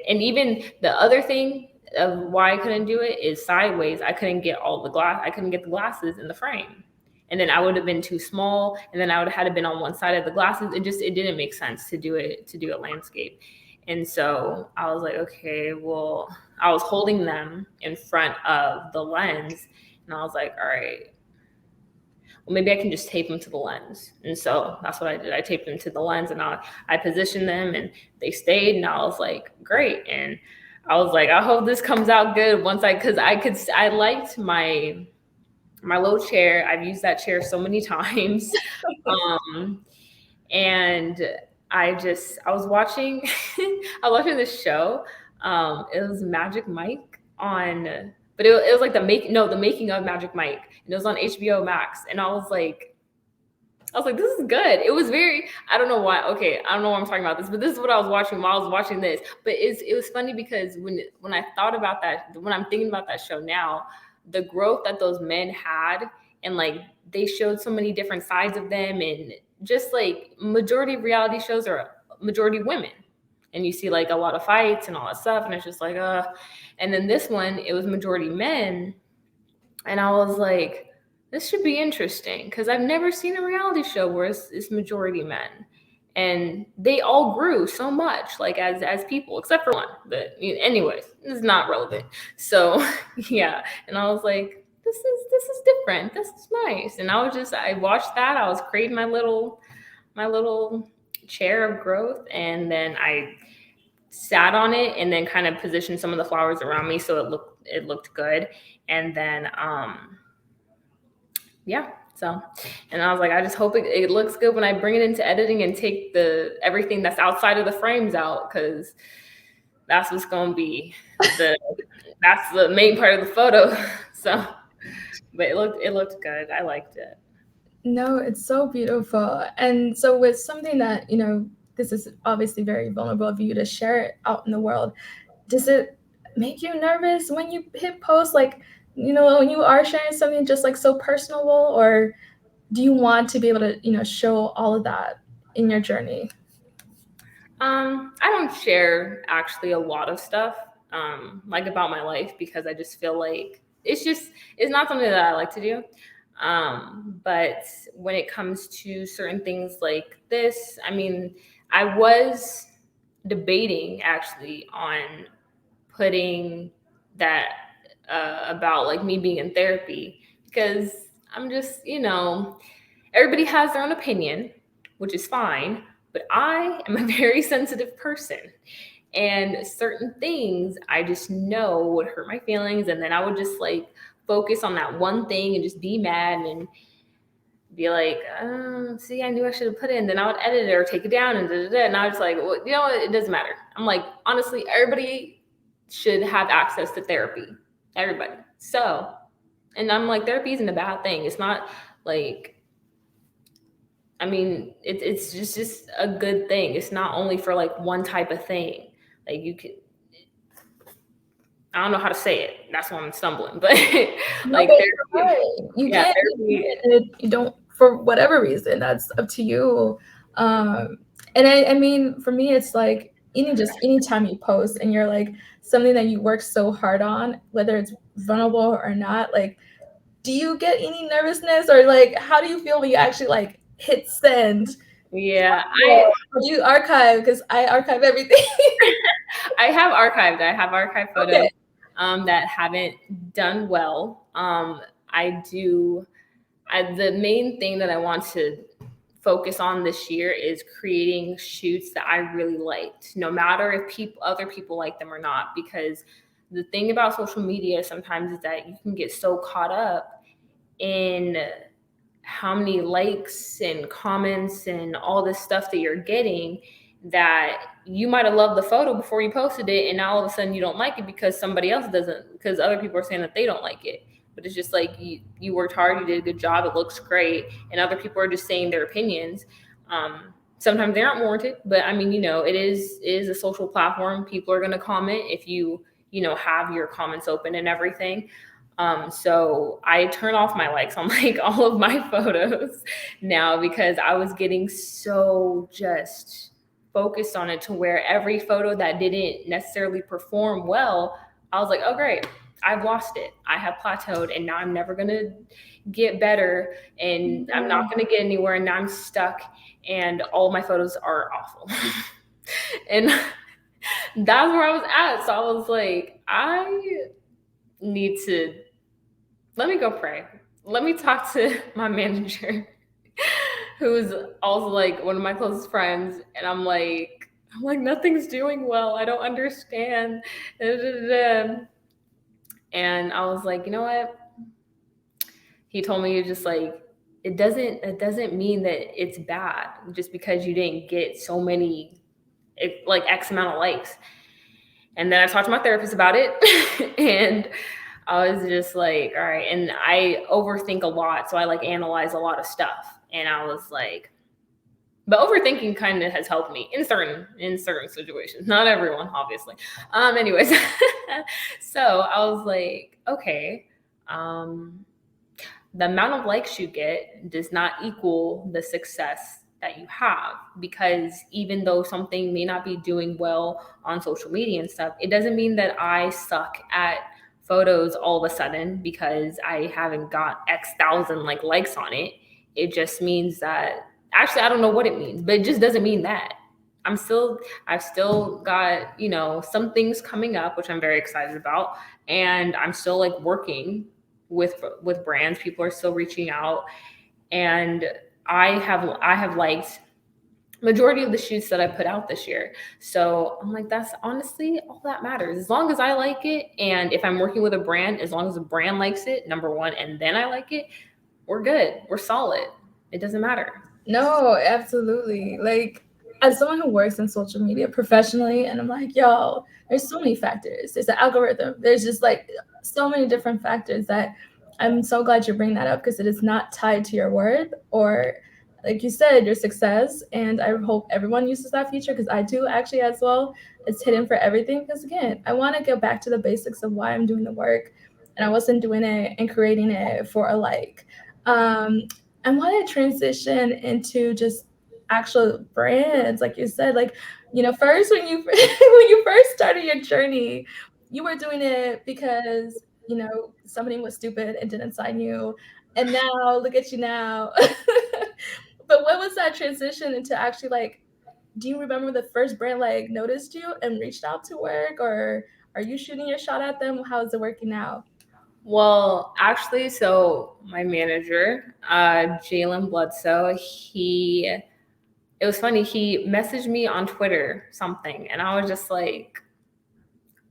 and even the other thing of why I couldn't do it is sideways. I couldn't get the glasses in the frame. And then I would have been too small. And then I would have had to been on one side of the glasses. It didn't make sense to do it landscape. And so I was like, okay, well, I was holding them in front of the lens, and I was like, all right, well, maybe I can just tape them to the lens. And so that's what I did. I taped them to the lens, and I positioned them, and they stayed. And I was like, great. And I was like, I hope this comes out good because I liked my low chair. I've used that chair so many times. Um, and I was watching, I was watching this show. It was Magic Mike but it was like the making of Magic Mike, and it was on HBO Max. And I was like, this is good. It was very, I don't know why. Okay, I don't know why I'm talking about this, but this is what I was watching while I was watching this. But it was funny because when I thought about that, when I'm thinking about that show now, the growth that those men had, and like they showed so many different sides of them, and just like majority of reality shows are majority women. And you see like a lot of fights and all that stuff, and it's just like, and then this one, it was majority men, and I was like, this should be interesting because I've never seen a reality show where it's majority men, and they all grew so much, like as people, except for one. But anyways, it's not relevant. So yeah, and I was like, this is different. This is nice, and I watched that. I was creating my little chair of growth, and then I sat on it and then kind of positioned some of the flowers around me so it looked good. And then yeah, so, and I was like, I just hope it looks good when I bring it into editing and take the everything that's outside of the frames out, because that's what's going to be the that's the main part of the photo. So, but it looked good. I liked it. No, it's so beautiful. And so, with something that, this is obviously very vulnerable of you to share it out in the world, does it make you nervous when you hit post? Like, when you are sharing something just like so personable, or do you want to be able to, show all of that in your journey? I don't share actually a lot of stuff, like about my life, because I just feel like it's not something that I like to do. But when it comes to certain things like this, I mean, I was debating actually on putting that about like me being in therapy, because I'm just, everybody has their own opinion, which is fine, but I am a very sensitive person. And certain things I just know would hurt my feelings. And then I would just like focus on that one thing and just be mad and be like, oh, see, I knew I should have put it in. Then I would edit it or take it down and da, da, da. And I was like, well, you know what? It doesn't matter. I'm like, honestly, everybody should have access to therapy. Everybody. So, and I'm like, therapy isn't a bad thing. It's not like, I mean, it's just a good thing. It's not only for like one type of thing. Like you could, I don't know how to say it. That's why I'm stumbling. But No, like but you're therapy, right. You yeah, can't, therapy. you don't, for whatever reason, that's up to you. Um, and I mean, for me, it's like anytime you post and you're like something that you work so hard on, whether it's vulnerable or not, like, do you get any nervousness, or like, how do you feel when you actually like hit send? Yeah, Or do you archive? Because I archive everything. I have archived Okay. photos that haven't done well. I do. The main thing that I want to focus on this year is creating shoots that I really liked, no matter if other people like them or not. Because the thing about social media sometimes is that you can get so caught up in how many likes and comments and all this stuff that you're getting, that you might have loved the photo before you posted it, and now all of a sudden you don't like it because somebody else doesn't, because other people are saying that they don't like it. But it's just like you worked hard, you did a good job, it looks great, and other people are just saying their opinions. Sometimes they aren't warranted, but I mean, it is a social platform. People are going to comment if you have your comments open and everything. So I turn off my likes on like all of my photos now, because I was getting so just focused on it to where every photo that didn't necessarily perform well, I was like, oh great, I've lost it. I have plateaued, and now I'm never gonna get better, and I'm not gonna get anywhere, and now I'm stuck, and all of my photos are awful. And that's where I was at. So I was like, I need to let me go pray. Let me talk to my manager, who's also like one of my closest friends, and I'm like, nothing's doing well. I don't understand. And I was like, you know what? He told me, just like, it doesn't mean that it's bad just because you didn't get so many, like X amount of likes. And then I talked to my therapist about it, and I was just like, all right. And I overthink a lot, so I like analyze a lot of stuff. And I was like, but overthinking kind of has helped me in certain situations. Not everyone, obviously. Anyways, so I was like, okay, the amount of likes you get does not equal the success that you have, because even though something may not be doing well on social media and stuff, it doesn't mean that I suck at photos all of a sudden because I haven't got X thousand like likes on it. It just means that, actually I don't know what it means, but it just doesn't mean that. I've still got, some things coming up, which I'm very excited about. And I'm still like working with brands. People are still reaching out. And I have liked majority of the shoots that I put out this year. So I'm like, that's honestly all that matters. As long as I like it, and if I'm working with a brand, as long as the brand likes it, number one, and then I like it, we're good. We're solid. It doesn't matter. No, absolutely. Like, as someone who works in social media professionally, and I'm like, yo, there's so many factors. There's the algorithm. There's just like so many different factors that I'm so glad you bring that up because it is not tied to your worth or, like you said, your success. And I hope everyone uses that feature because I do actually as well. It's hidden for everything because again, I want to get back to the basics of why I'm doing the work, and I wasn't doing it and creating it for a like. Um, I want to transition into just actual brands, like you said. Like, first when you when you first started your journey, you were doing it because somebody was stupid and didn't sign you, and now look at you now. But what was that transition into actually like? Do you remember the first brand like noticed you and reached out to work, or are you shooting your shot at them? How is it working now? Well, actually, so my manager, Jalen Bloodsoe, it was funny. He messaged me on Twitter something, and I was just like,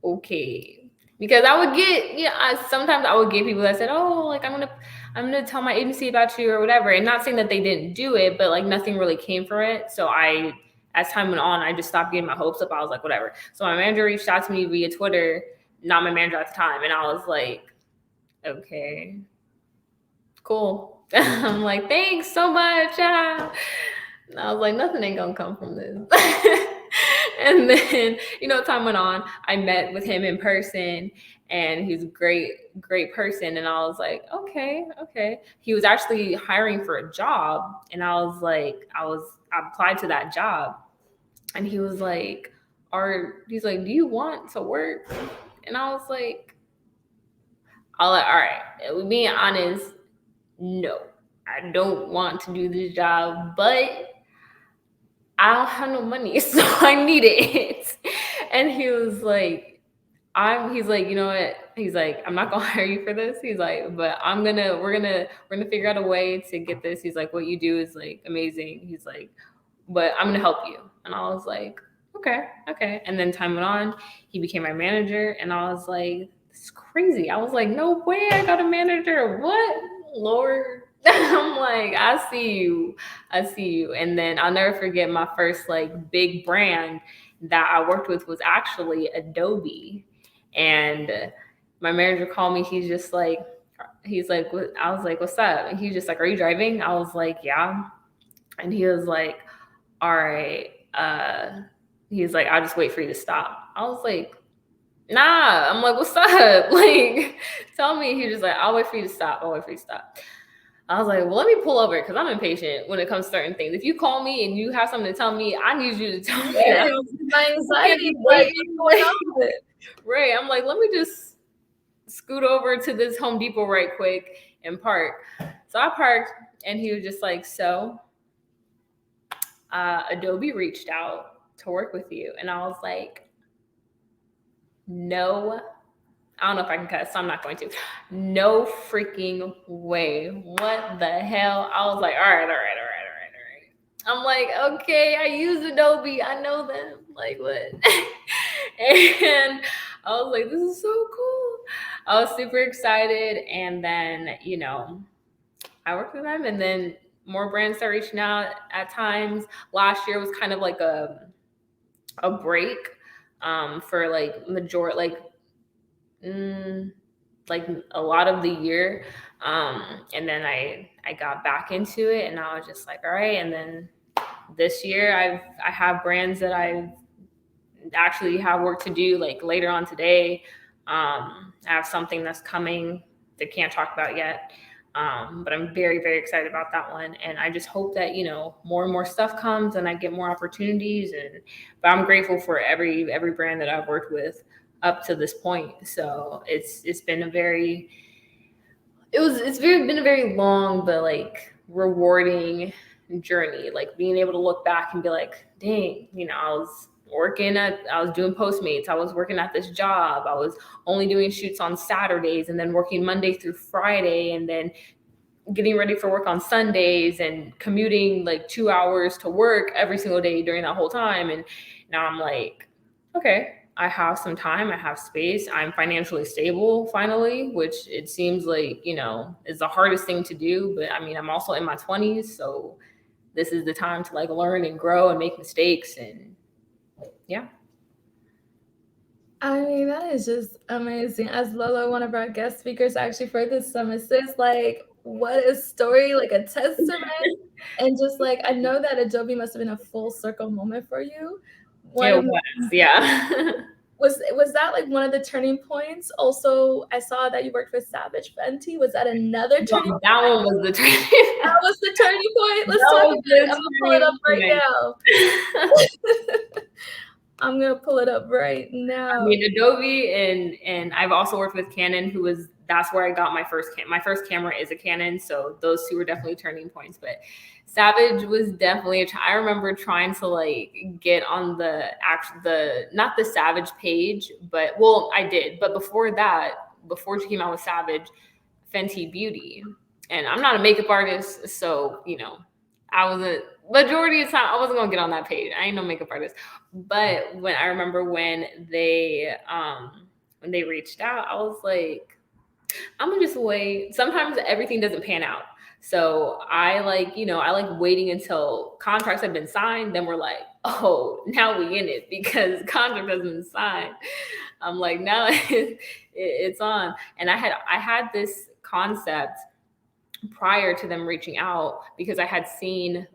okay, because I would get, sometimes I would get people that said, oh, like I'm gonna tell my agency about you or whatever, and not saying that they didn't do it, but like nothing really came from it. So as time went on, I just stopped getting my hopes up. I was like, whatever. So my manager reached out to me via Twitter, not my manager at the time, and I was like, okay, cool. I'm like, thanks so much. And I was like, nothing ain't gonna come from this. And then, time went on. I met with him in person, and he's a great, great person. And I was like, okay, okay. He was actually hiring for a job, and I was like, I applied to that job, and he's like, do you want to work? And I was like, all right. Being honest, no, I don't want to do this job, but I don't have no money, so I need it. And he's like, you know what? He's like, I'm not gonna hire you for this. He's like, but we're gonna figure out a way to get this. He's like, what you do is like amazing. He's like, but I'm gonna help you. And I was like, okay, okay. And then time went on, he became my manager, and I was like, this is crazy. I was like, no way, I got a manager. What, Lord? I'm like, I see you. I see you. And then I'll never forget my first like big brand that I worked with was actually Adobe. And my manager called me. He's like, what? I was like, what's up? And he's just like, are you driving? I was like, yeah. And he was like, all right. He's like, I'll just wait for you to stop. I was like, nah. I'm like, what's up? Like, tell me. He's just like, I'll wait for you to stop. I'll wait for you to stop. I was like, well, let me pull over because I'm impatient when it comes to certain things. If you call me and you have something to tell me, I need you to tell me Yeah, that. my anxiety, like what's going on with it? Right. I'm like, let me just scoot over to this Home Depot right quick and park. So I parked, and he was just like, so Adobe reached out to work with you. And I was like, no, I don't know if I can cut, so I'm not going to. No freaking way. What the hell? I was like, all right, all right, all right, all right, all right. I'm like, okay, I use Adobe. I know them. Like, what? And I was like, this is so cool. I was super excited. And then, I worked with them, and then more brands start reaching out at times. Last year was kind of like a break for like like a lot of the year. And then I got back into it, and I was just like, all right. And then this year I have brands that I actually have work to do like later on today. I have something that's coming that can't talk about yet. But I'm very, very excited about that one. And I just hope that, more and more stuff comes and I get more opportunities. But I'm grateful for every brand that I've worked with up to this point. So it's been been a very long but like rewarding journey. Like being able to look back and be like, dang, I was doing Postmates, I was working at this job, I was only doing shoots on Saturdays and then working Monday through Friday and then getting ready for work on Sundays and commuting like 2 hours to work every single day during that whole time. And now I'm like, okay, I have some time, I have space, I'm financially stable finally, which it seems like, is the hardest thing to do. But I mean, I'm also in my 20s. So this is the time to like learn and grow and make mistakes. And yeah. I mean, that is just amazing. As Lola, one of our guest speakers actually for this summit, says, like, what a story, like a testament. And just like, I know that Adobe must have been a full circle moment for you. One It of was, yeah. was that like one of the turning points? Also, I saw that you worked with Savage Fenty. Was that another turning point? That one was the turning That was the turning point. Let's talk about it. I'm gonna pull it up right now. I'm gonna pull it up right now. I mean, Adobe and I've also worked with Canon, that's where I got my first camera is a Canon, so those two were definitely turning points. But Savage was definitely I remember trying to like get on not the Savage page, but well, I did, but before she came out with Savage, Fenty Beauty, and I'm not a makeup artist, so I was a majority of the time I wasn't gonna get on that page. I ain't no makeup artist. But when I remember when they reached out, I was like, I'm gonna just wait. Sometimes everything doesn't pan out. So I like waiting until contracts have been signed. Then we're like, oh, now we in it because contract has been signed. I'm like, now it's on. And I had this concept prior to them reaching out because I had seen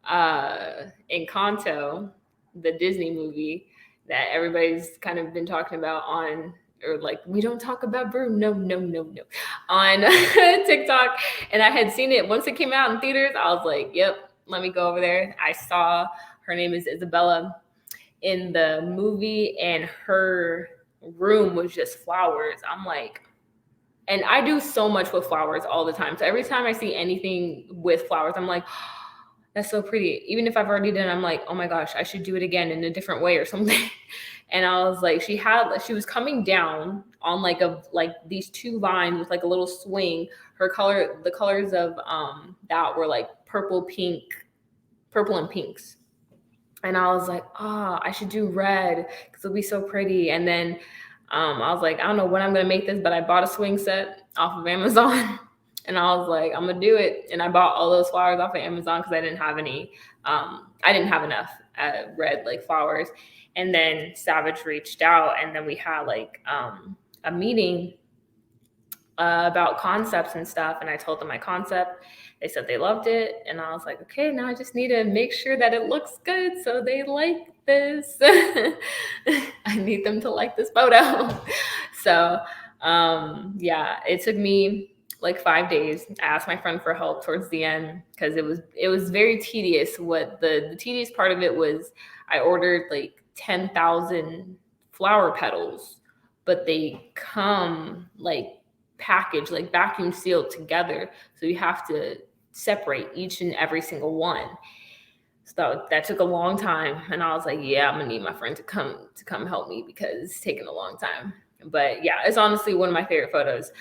Encanto, the Disney movie that everybody's kind of been talking about or like, we don't talk about Bruno, no, on TikTok. And I had seen it once it came out in theaters. I was like, yep, let me go over there. I saw her name is Isabella in the movie and her room was just flowers. I'm like, and I do so much with flowers all the time. So every time I see anything with flowers, I'm like, oh, that's so pretty. Even if I've already done it, I'm like, oh my gosh, I should do it again in a different way or something. And I was like, she was coming down on like these two lines with like a little swing. The colors of that were like purple and pinks. And I was like, I should do red because it'll be so pretty. And then I was like, I don't know when I'm going to make this, but I bought a swing set off of Amazon and I was like, I'm going to do it. And I bought all those flowers off of Amazon because I didn't have any, I didn't have enough red like flowers. And then Savage reached out and then we had like a meeting about concepts and stuff. And I told them my concept. They said they loved it. And I was like, okay, now I just need to make sure that it looks good so they like this. I need them to like this photo. So yeah, it took me like 5 days. I asked my friend for help towards the end because it was very tedious. What the tedious part of it was I ordered like 10,000 flower petals, but they come like packaged, like vacuum sealed together. So you have to separate each and every single one. So that took a long time. And I was like, yeah, I'm gonna need my friend to come help me because it's taking a long time. But yeah, it's honestly one of my favorite photos.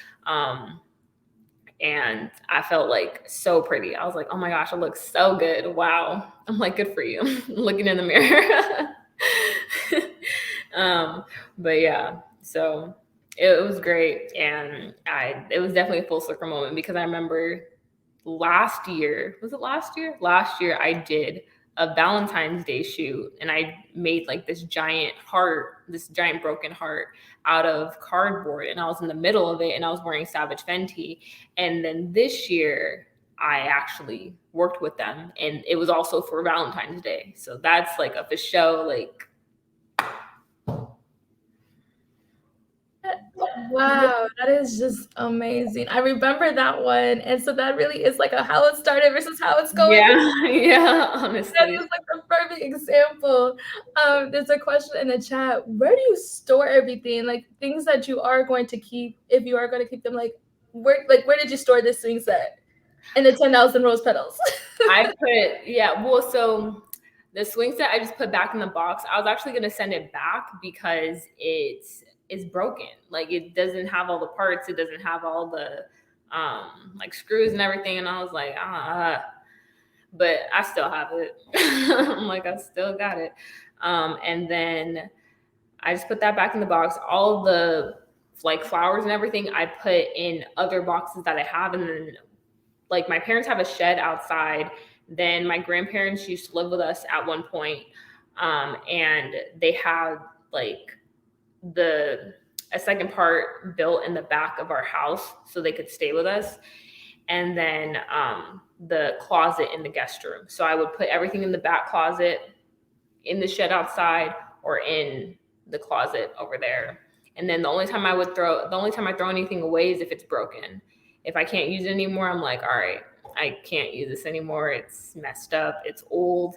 And I felt like so pretty. I was like, oh my gosh, it looks so good. Wow. I'm like, good for you. Looking in the mirror. But yeah, so it was great. And it was definitely a full circle moment because I remember last year I did a Valentine's Day shoot and I made like this giant broken heart out of cardboard and I was in the middle of it and I was wearing Savage Fenty. And then this year I actually worked with them and it was also for Valentine's Day. So that's like a for show, like. Wow, that is just amazing. I remember that one, and so that really is like a how it started versus how it's going. Yeah, yeah, That honestly. is like the perfect example. There's a question in the chat. Where do you store everything? Like things that you are going to keep, if you are going to keep them, where did you store this swing set? And the 10,000 rose petals. Yeah, well, so the swing set I just put back in the box. I was actually gonna send it back because it's broken. Like it doesn't have all the parts, it doesn't have all the like screws and everything. And I was like, but I still have it. I'm like, I still got it. And then I just put that back in the box. All the like flowers and everything I put in other boxes that I have, and then like my parents have a shed outside. Then my grandparents used to live with us at one point, and they had like the a second part built in the back of our house so they could stay with us, and then the closet in the guest room. So I would put everything in the back closet, in the shed outside, or in the closet over there. And then the only time I throw anything away is if it's broken. If I can't use it anymore, I'm like, all right, I can't use this anymore. It's messed up. It's old.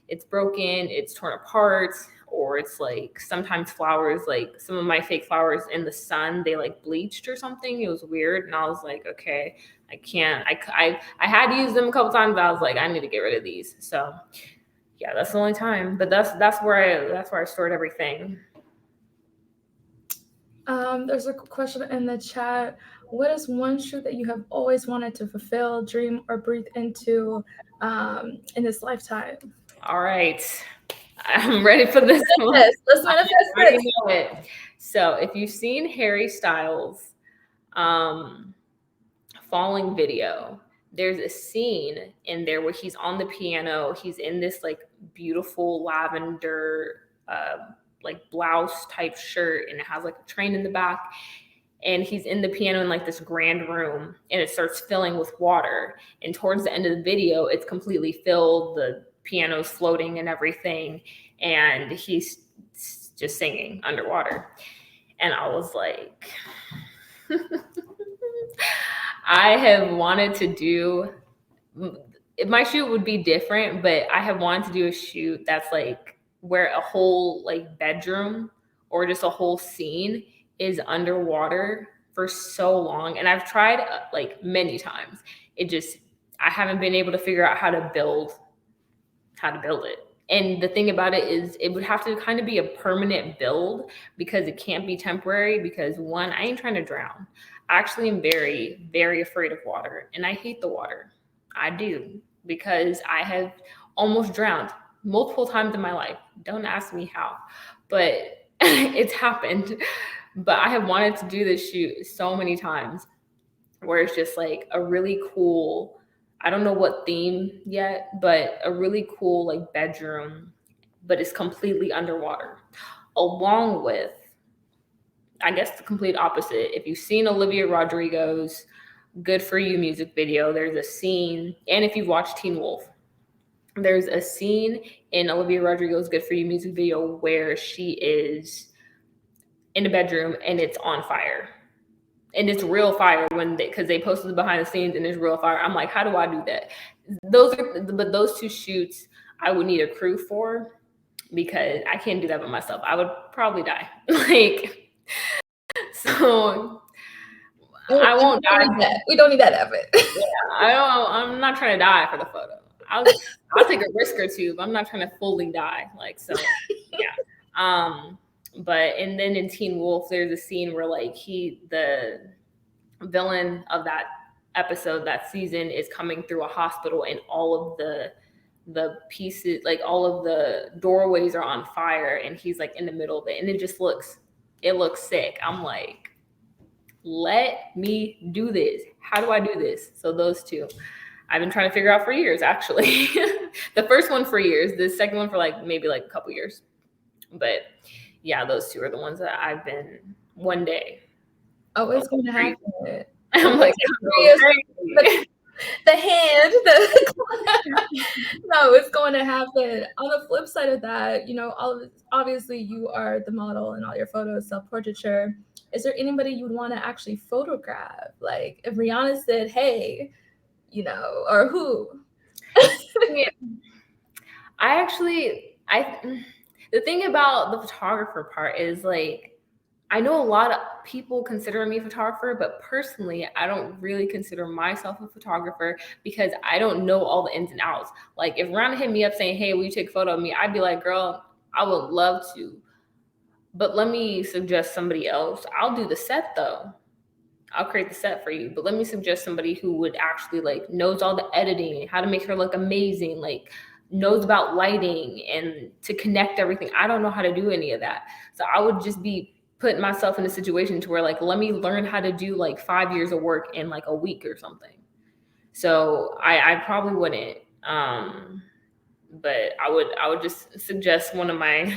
It's broken. It's torn apart. Or it's like sometimes flowers, like some of my fake flowers in the sun, they like bleached or something. It was weird. And I was like, okay, I can't. I had to use them a couple times. But I was like, I need to get rid of these. So yeah, that's the only time. But that's where I stored everything. There's a question in the chat. What is one truth that you have always wanted to fulfill, dream, or breathe into in this lifetime? All right, I'm ready for this one. Yes, let's I manifest already this. know it. So if you've seen Harry Styles' um, falling video, there's a scene in there where he's on the piano. He's in this like beautiful lavender like blouse type shirt, and it has like a train in the back. And he's in the piano in like this grand room, and it starts filling with water. And towards the end of the video, it's completely filled. The piano's floating and everything, and he's just singing underwater. And I was like, I have wanted to do. My shoot would be different, but I have wanted to do a shoot that's like where a whole like bedroom or just a whole scene is underwater for so long. And I've tried like many times. It just I haven't been able to figure out how to build it. And the thing about it is it would have to kind of be a permanent build because it can't be temporary because one, I ain't trying to drown. I actually am very, very afraid of water and I hate the water. I do because I have almost drowned multiple times in my life. Don't ask me how, but it's happened. But I have wanted to do this shoot so many times where it's just like a really cool, I don't know what theme yet, but a really cool like bedroom, but it's completely underwater. Along with, I guess the complete opposite. If you've seen Olivia Rodrigo's Good For You music video, there's a scene, and if you've watched Teen Wolf, there's a scene in Olivia Rodrigo's Good For You music video where she is in a bedroom and it's on fire. And it's real fire because they posted the behind the scenes and it's real fire. I'm like, how do I do that? But those two shoots I would need a crew for because I can't do that by myself. I would probably die. Like, so I won't die. We don't need that effort. Yeah, I'm not trying to die for the photo. I'll take a risk or two, but I'm not trying to fully die. Like, so yeah. But and then in Teen Wolf, there's a scene where like the villain of that episode, that season, is coming through a hospital, and all of the pieces, like all of the doorways are on fire, and he's like in the middle of it, and it looks sick. I'm like, let me do this. How do I do this? So those two I've been trying to figure out for years, actually. The first one for years, the second one for like maybe like a couple years. But yeah, those two are the ones that I've been one day. Oh, it's going to happen. I'm like, But the hand, the no, it's going to happen. On the flip side of that, obviously you are the model in all your photos, self-portraiture. Is there anybody you would want to actually photograph? Like if Rihanna said, "Hey," or who? Yeah, I the thing about the photographer part is like I know a lot of people consider me a photographer, but personally, I don't really consider myself a photographer because I don't know all the ins and outs. Like if Rana hit me up saying, "Hey, will you take a photo of me?" I'd be like, "Girl, I would love to, but let me suggest somebody else. I'll do the set though. I'll create the set for you, but let me suggest somebody who would actually like knows all the editing, how to make her look amazing, like knows about lighting and to connect everything. I don't know how to do any of that. So I would just be putting myself in a situation to where like let me learn how to do like 5 years of work in like a week or something. So I probably wouldn't. But I would just suggest one of my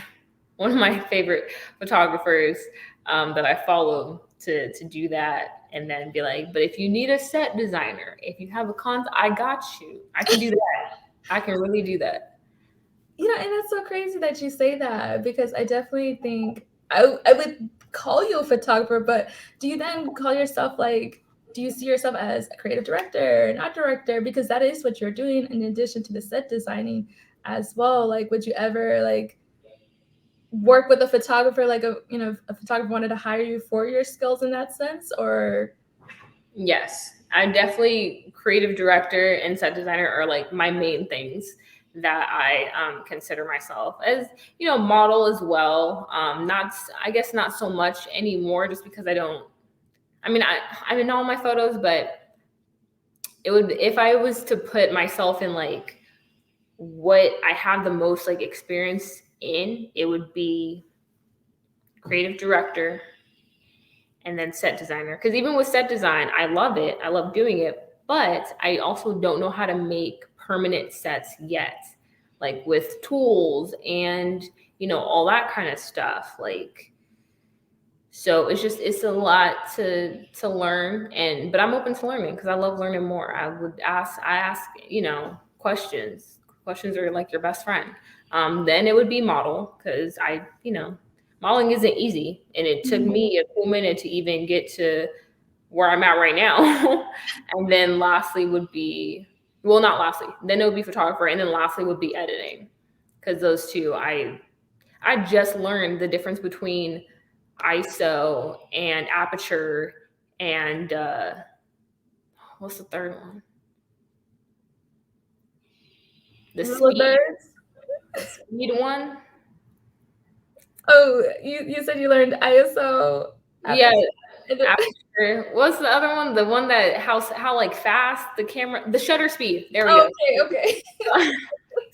favorite photographers that I follow to do that, and then be like, but if you need a set designer, if you have a I got you. I can do that. I can really do that. And that's so crazy that you say that because I definitely think I would call you a photographer, but do you then call yourself like, do you see yourself as a creative director, an art director? Because that is what you're doing in addition to the set designing as well. Like, would you ever like work with a photographer, like a photographer wanted to hire you for your skills in that sense, or? Yes, I definitely creative director and set designer are like my main things that I consider myself as, model as well. Not, I guess not so much anymore, just because I don't. I mean, I'm in all my photos, but it would if I was to put myself in like what I have the most like experience in, it would be creative director and then set designer. Because even with set design, I love it. I love doing it, but I also don't know how to make permanent sets yet, like with tools and all that kind of stuff. Like, so it's a lot to learn, but I'm open to learning because I love learning more. I ask questions. Questions are like your best friend. Then it would be model, because modeling isn't easy, and it took me a cool minute to even get to where I'm at right now. And then lastly would be, well, not lastly, then it would be photographer, and then lastly would be editing, because those two I just learned the difference between ISO and aperture and what's the third one? The Rule of speed birds. one. Oh, you said you learned ISO. Yeah, And aperture. What's the other one? The one that how like fast the camera, the shutter speed. There we oh, go. okay.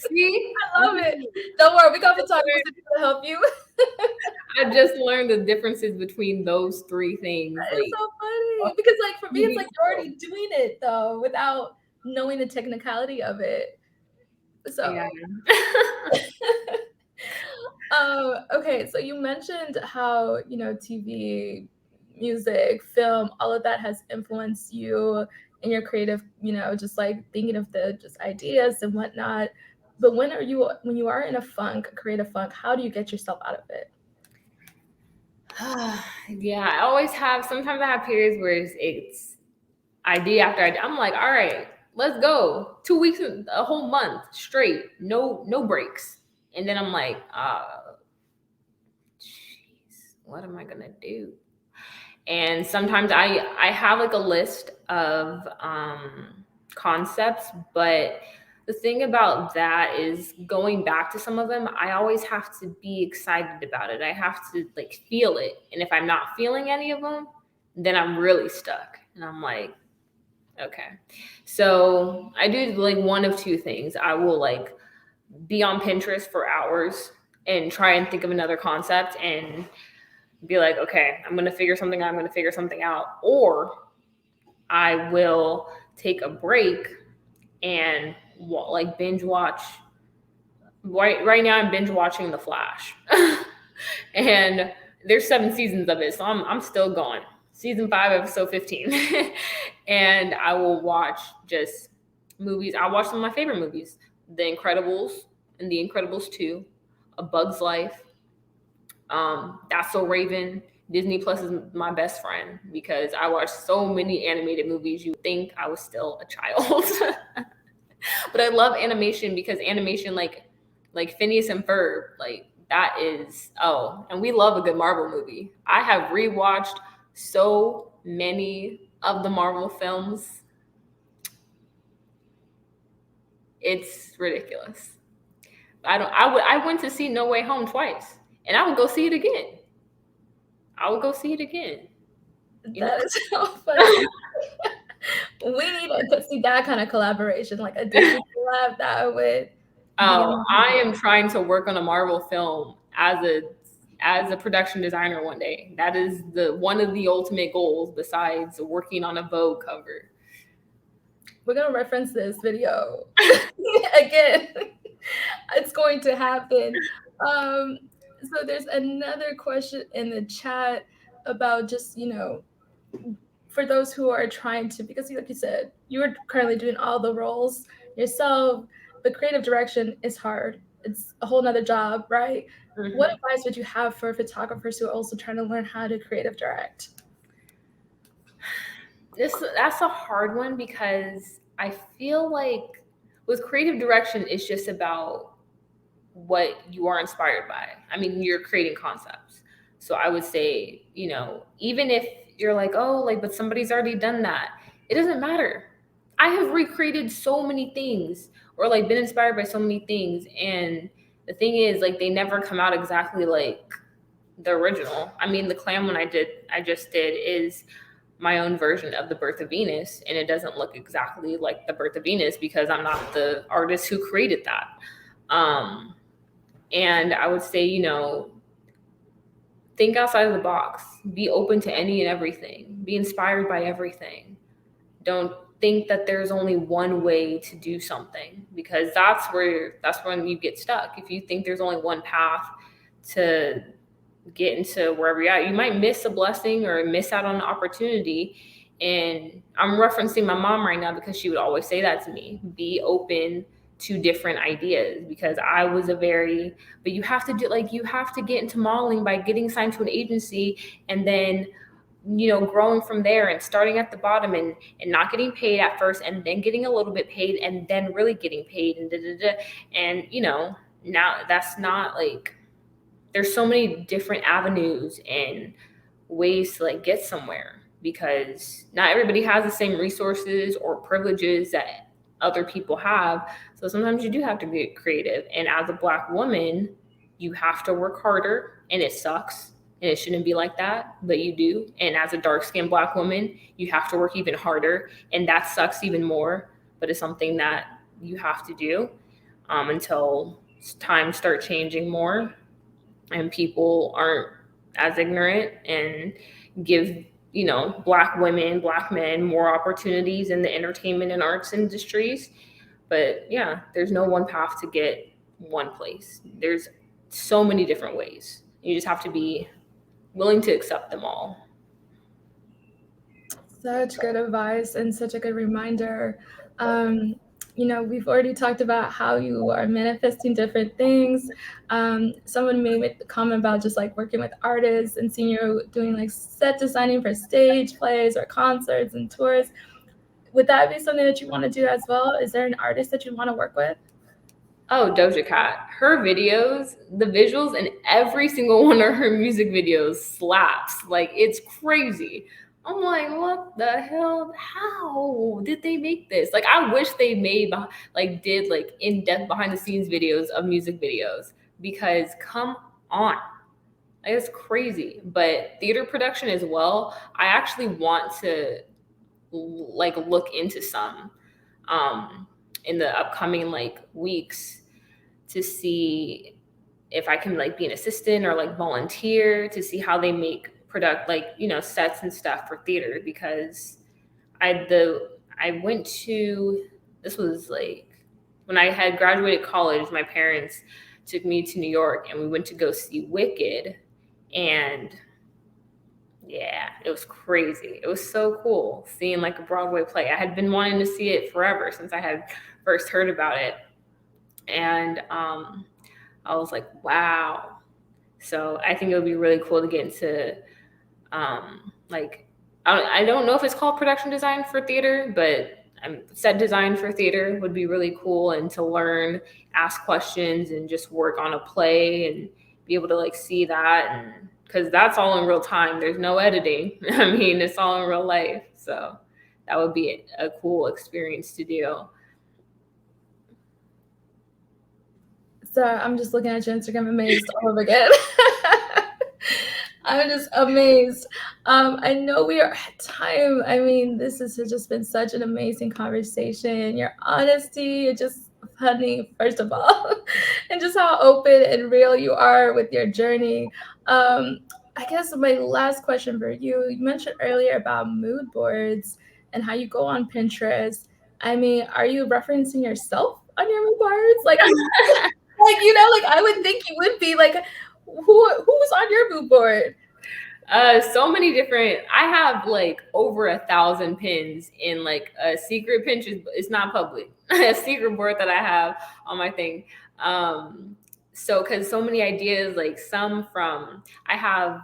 See, I love it. Don't worry, we got photographers to help you. I just learned the differences between those three things. It's Like, so funny because, like, for me, it's like you're oh, already doing it though without knowing the technicality of it. yeah. So, okay. So you mentioned how TV, music, film, all of that has influenced you in your creative, just like thinking of the just ideas and whatnot. But when you are in a funk, a creative funk, how do you get yourself out of it? Yeah, I always have. Sometimes I have periods where it's idea after idea. I'm like, all right, let's go. 2 weeks, a whole month straight, no breaks. And then I'm like, jeez, what am I gonna do? And sometimes I have like a list of concepts, but the thing about that is going back to some of them, I always have to be excited about it. I have to like feel it, and if I'm not feeling any of them, then I'm really stuck, and I'm like, okay. So I do like one of two things. I will like be on Pinterest for hours and try and think of another concept and be like, okay, I'm gonna figure something out, I'm gonna figure something out. Or I will take a break and like binge watch. Right now I'm binge watching The Flash. And there's 7 seasons of it, so I'm still going. season 5, episode 15. And I will watch just movies. I watch some of my favorite movies: The Incredibles and The Incredibles 2, A Bug's Life, That's So Raven. Disney Plus is my best friend because I watch so many animated movies. You would think I was still a child. But I love animation because animation, like Phineas and Ferb, like that is, oh, and we love a good Marvel movie. I have rewatched so many of the Marvel films. It's ridiculous. I went to see No Way Home twice, and I would go see it again. I would go see it again. That is so funny. We need to see that kind of collaboration, like a Disney collab that would be Oh, I amazing. am trying to work on a Marvel film as a production designer one day. That is the one of the ultimate goals besides working on a Vogue cover. We're gonna reference this video again. It's going to happen. Um, so there's another question in the chat about just, for those who are trying to, because like you said, you are currently doing all the roles yourself, but creative direction is hard. It's a whole nother job, right? What Mhm. advice would you have for photographers who are also trying to learn how to creative direct? That's a hard one because I feel like with creative direction, it's just about what you are inspired by. I mean, you're creating concepts. So I would say, even if you're like, oh, like, but somebody's already done that, it doesn't matter. I have recreated so many things or like been inspired by so many things. And the thing is, like, they never come out exactly like the original. I mean, the clam one I just did is my own version of the birth of Venus, and it doesn't look exactly like the birth of Venus because I'm not the artist who created that. Um, and I would say, think outside of the box, be open to any and everything, be inspired by everything. Don't think that there's only one way to do something because that's when you get stuck. If you think there's only one path to get into wherever you're at, you might miss a blessing or miss out on an opportunity. And I'm referencing my mom right now because she would always say that to me: be open to different ideas. Because I was but you have to you have to get into modeling by getting signed to an agency and then growing from there and starting at the bottom and not getting paid at first and then getting a little bit paid and then really getting paid and da, da, da. And now that's not like, there's so many different avenues and ways to like get somewhere because not everybody has the same resources or privileges that other people have. So sometimes you do have to get creative. And as a Black woman, you have to work harder, and it sucks. And it shouldn't be like that, but you do. And as a dark skinned Black woman, you have to work even harder, and that sucks even more. But it's something that you have to do until times start changing more and people aren't as ignorant and give Black women, Black men more opportunities in the entertainment and arts industries. But yeah, there's no one path to get one place. There's so many different ways. You just have to be willing to accept them all. Such good advice and such a good reminder. Um, we've already talked about how you are manifesting different things. Someone made a comment about just like working with artists and seeing you doing like set designing for stage plays or concerts and tours. Would that be something that you want to do as well? Is there an artist that you want to work with? Oh, Doja Cat. Her videos, the visuals in every single one of her music videos slaps. Like, it's crazy. I'm like, what the hell? How did they make this? Like, I wish they did like in depth behind the scenes videos of music videos because come on. Like, it's crazy. But theater production as well, I actually want to like look into some in the upcoming like weeks to see if I can like be an assistant or like volunteer to see how they make sets and stuff for theater because I went to, this was like when I had graduated college, my parents took me to New York and we went to go see Wicked, and Yeah, it was crazy. It was so cool seeing like a Broadway play. I had been wanting to see it forever since I had first heard about it. And I was like, wow. So I think it would be really cool to get into like I don't know if it's called production design for theater, but set design for theater would be really cool, and to learn, ask questions, and just work on a play and be able to like see that, and because that's all in real time. There's no editing. I mean, it's all in real life. So that would be a cool experience to do. So I'm just looking at your Instagram, amazed all over again. I'm just amazed. I know we are at time. I mean, this has just been such an amazing conversation. Your honesty, you're just funny, first of all, and just how open and real you are with your journey. Um, I guess my last question for you, you mentioned earlier about mood boards and how you go on Pinterest. I mean, are you referencing yourself on your mood boards? Like, like I would think you would be like, who's on your mood board? So many different. I have like over 1,000 pins in like a secret Pinterest. It's not public. A secret board that I have on my thing. So because so many ideas, like some from I have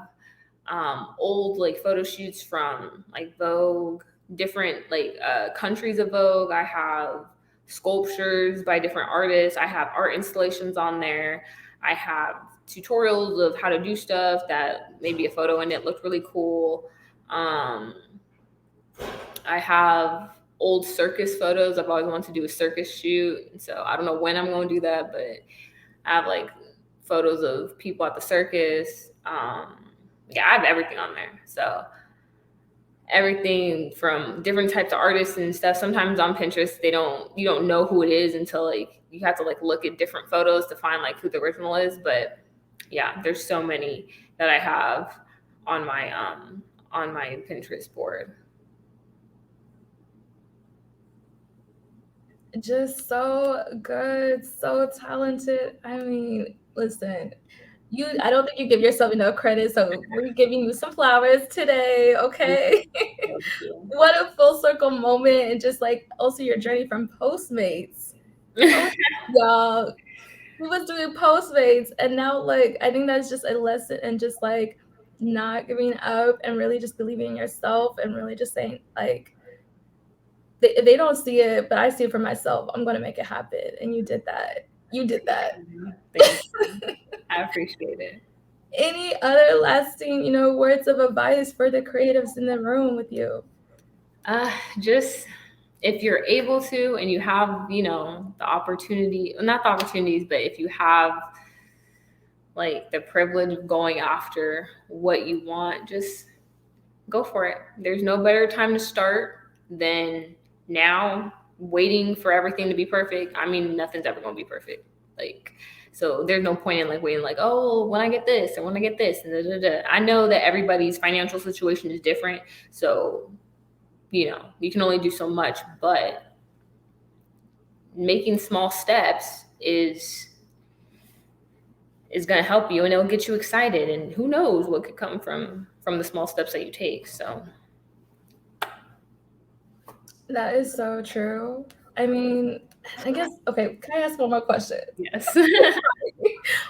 old like photo shoots from like Vogue, different like countries of Vogue. I have sculptures by different artists. I have art installations on there. I have tutorials of how to do stuff that maybe a photo in it looked really cool. Um, I have old circus photos. I've always wanted to do a circus shoot. So I don't know when I'm going to do that, but I have like photos of people at the circus. Yeah, I have everything on there. So everything from different types of artists and stuff. Sometimes on Pinterest, you don't know who it is until like you have to like look at different photos to find like who the original is. But yeah, there's so many that I have on my Pinterest board. Just so good, so talented. I mean, listen, I don't think you give yourself enough credit, so we're giving you some flowers today, okay? Thank you. What a full circle moment, and just like also your journey from Postmates. Post y'all. We was doing Postmates, and now like I think that's just a lesson and just like not giving up and really just believing in yourself and really just saying like they don't see it, but I see it for myself. I'm gonna make it happen. And you did that. You did that. Thank you. I appreciate it. Any other lasting, words of advice for the creatives in the room with you? Just if you're able to and you have, the opportunity, not the opportunities, but if you have like the privilege of going after what you want, just go for it. There's no better time to start than now. Waiting for everything to be perfect. I mean, nothing's ever going to be perfect. Like, so there's no point in like waiting, like, oh, when I get this and when I get this, and da, da, da. I know that everybody's financial situation is different. So, you can only do so much, but making small steps is going to help you, and it'll get you excited, and who knows what could come from the small steps that you take. So That is so true. I mean, I guess okay, can I ask one more question? yes.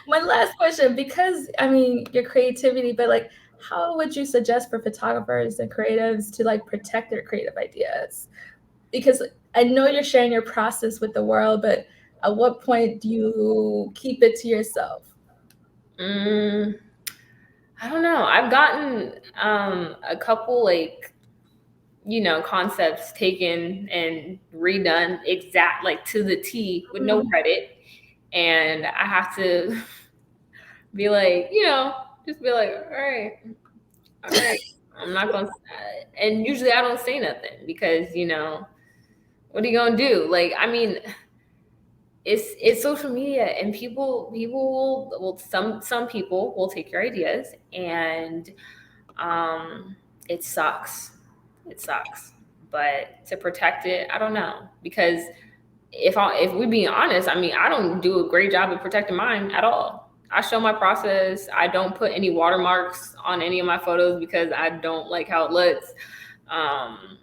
My last question, because I mean your creativity, but like how would you suggest for photographers and creatives to like protect their creative ideas? Because I know you're sharing your process with the world, but at what point do you keep it to yourself? mm, I don't know. I've gotten a couple like concepts taken and redone exact like to the T with no credit, and I have to be like, just be like, all right, I'm not gonna. And usually I don't say nothing because what are you gonna do? Like, I mean, it's social media, and people will some people will take your ideas, and um, it sucks. It sucks. But to protect it, I don't know, because if we being honest, I mean, I don't do a great job of protecting mine at all. I show my process. I don't put any watermarks on any of my photos because I don't like how it looks. Um,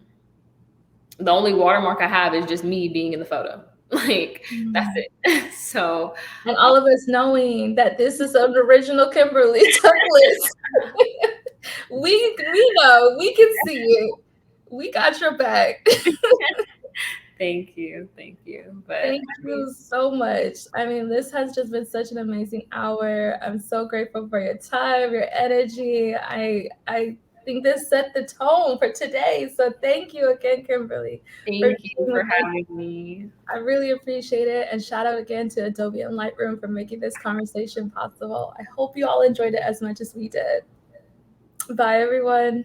the only watermark I have is just me being in the photo. Like that's Mm. it. So And all of us knowing that this is an original Kimberly Douglas. We know, we can see it. We got your back. thank you, thank you. But Thank you so much. I mean, this has just been such an amazing hour. I'm so grateful for your time, your energy. I think this set the tone for today. So thank you again, Kimberly, for thank you being for with us. having me. I really appreciate it. And shout out again to Adobe and Lightroom for making this conversation possible. I hope you all enjoyed it as much as we did. Bye, everyone.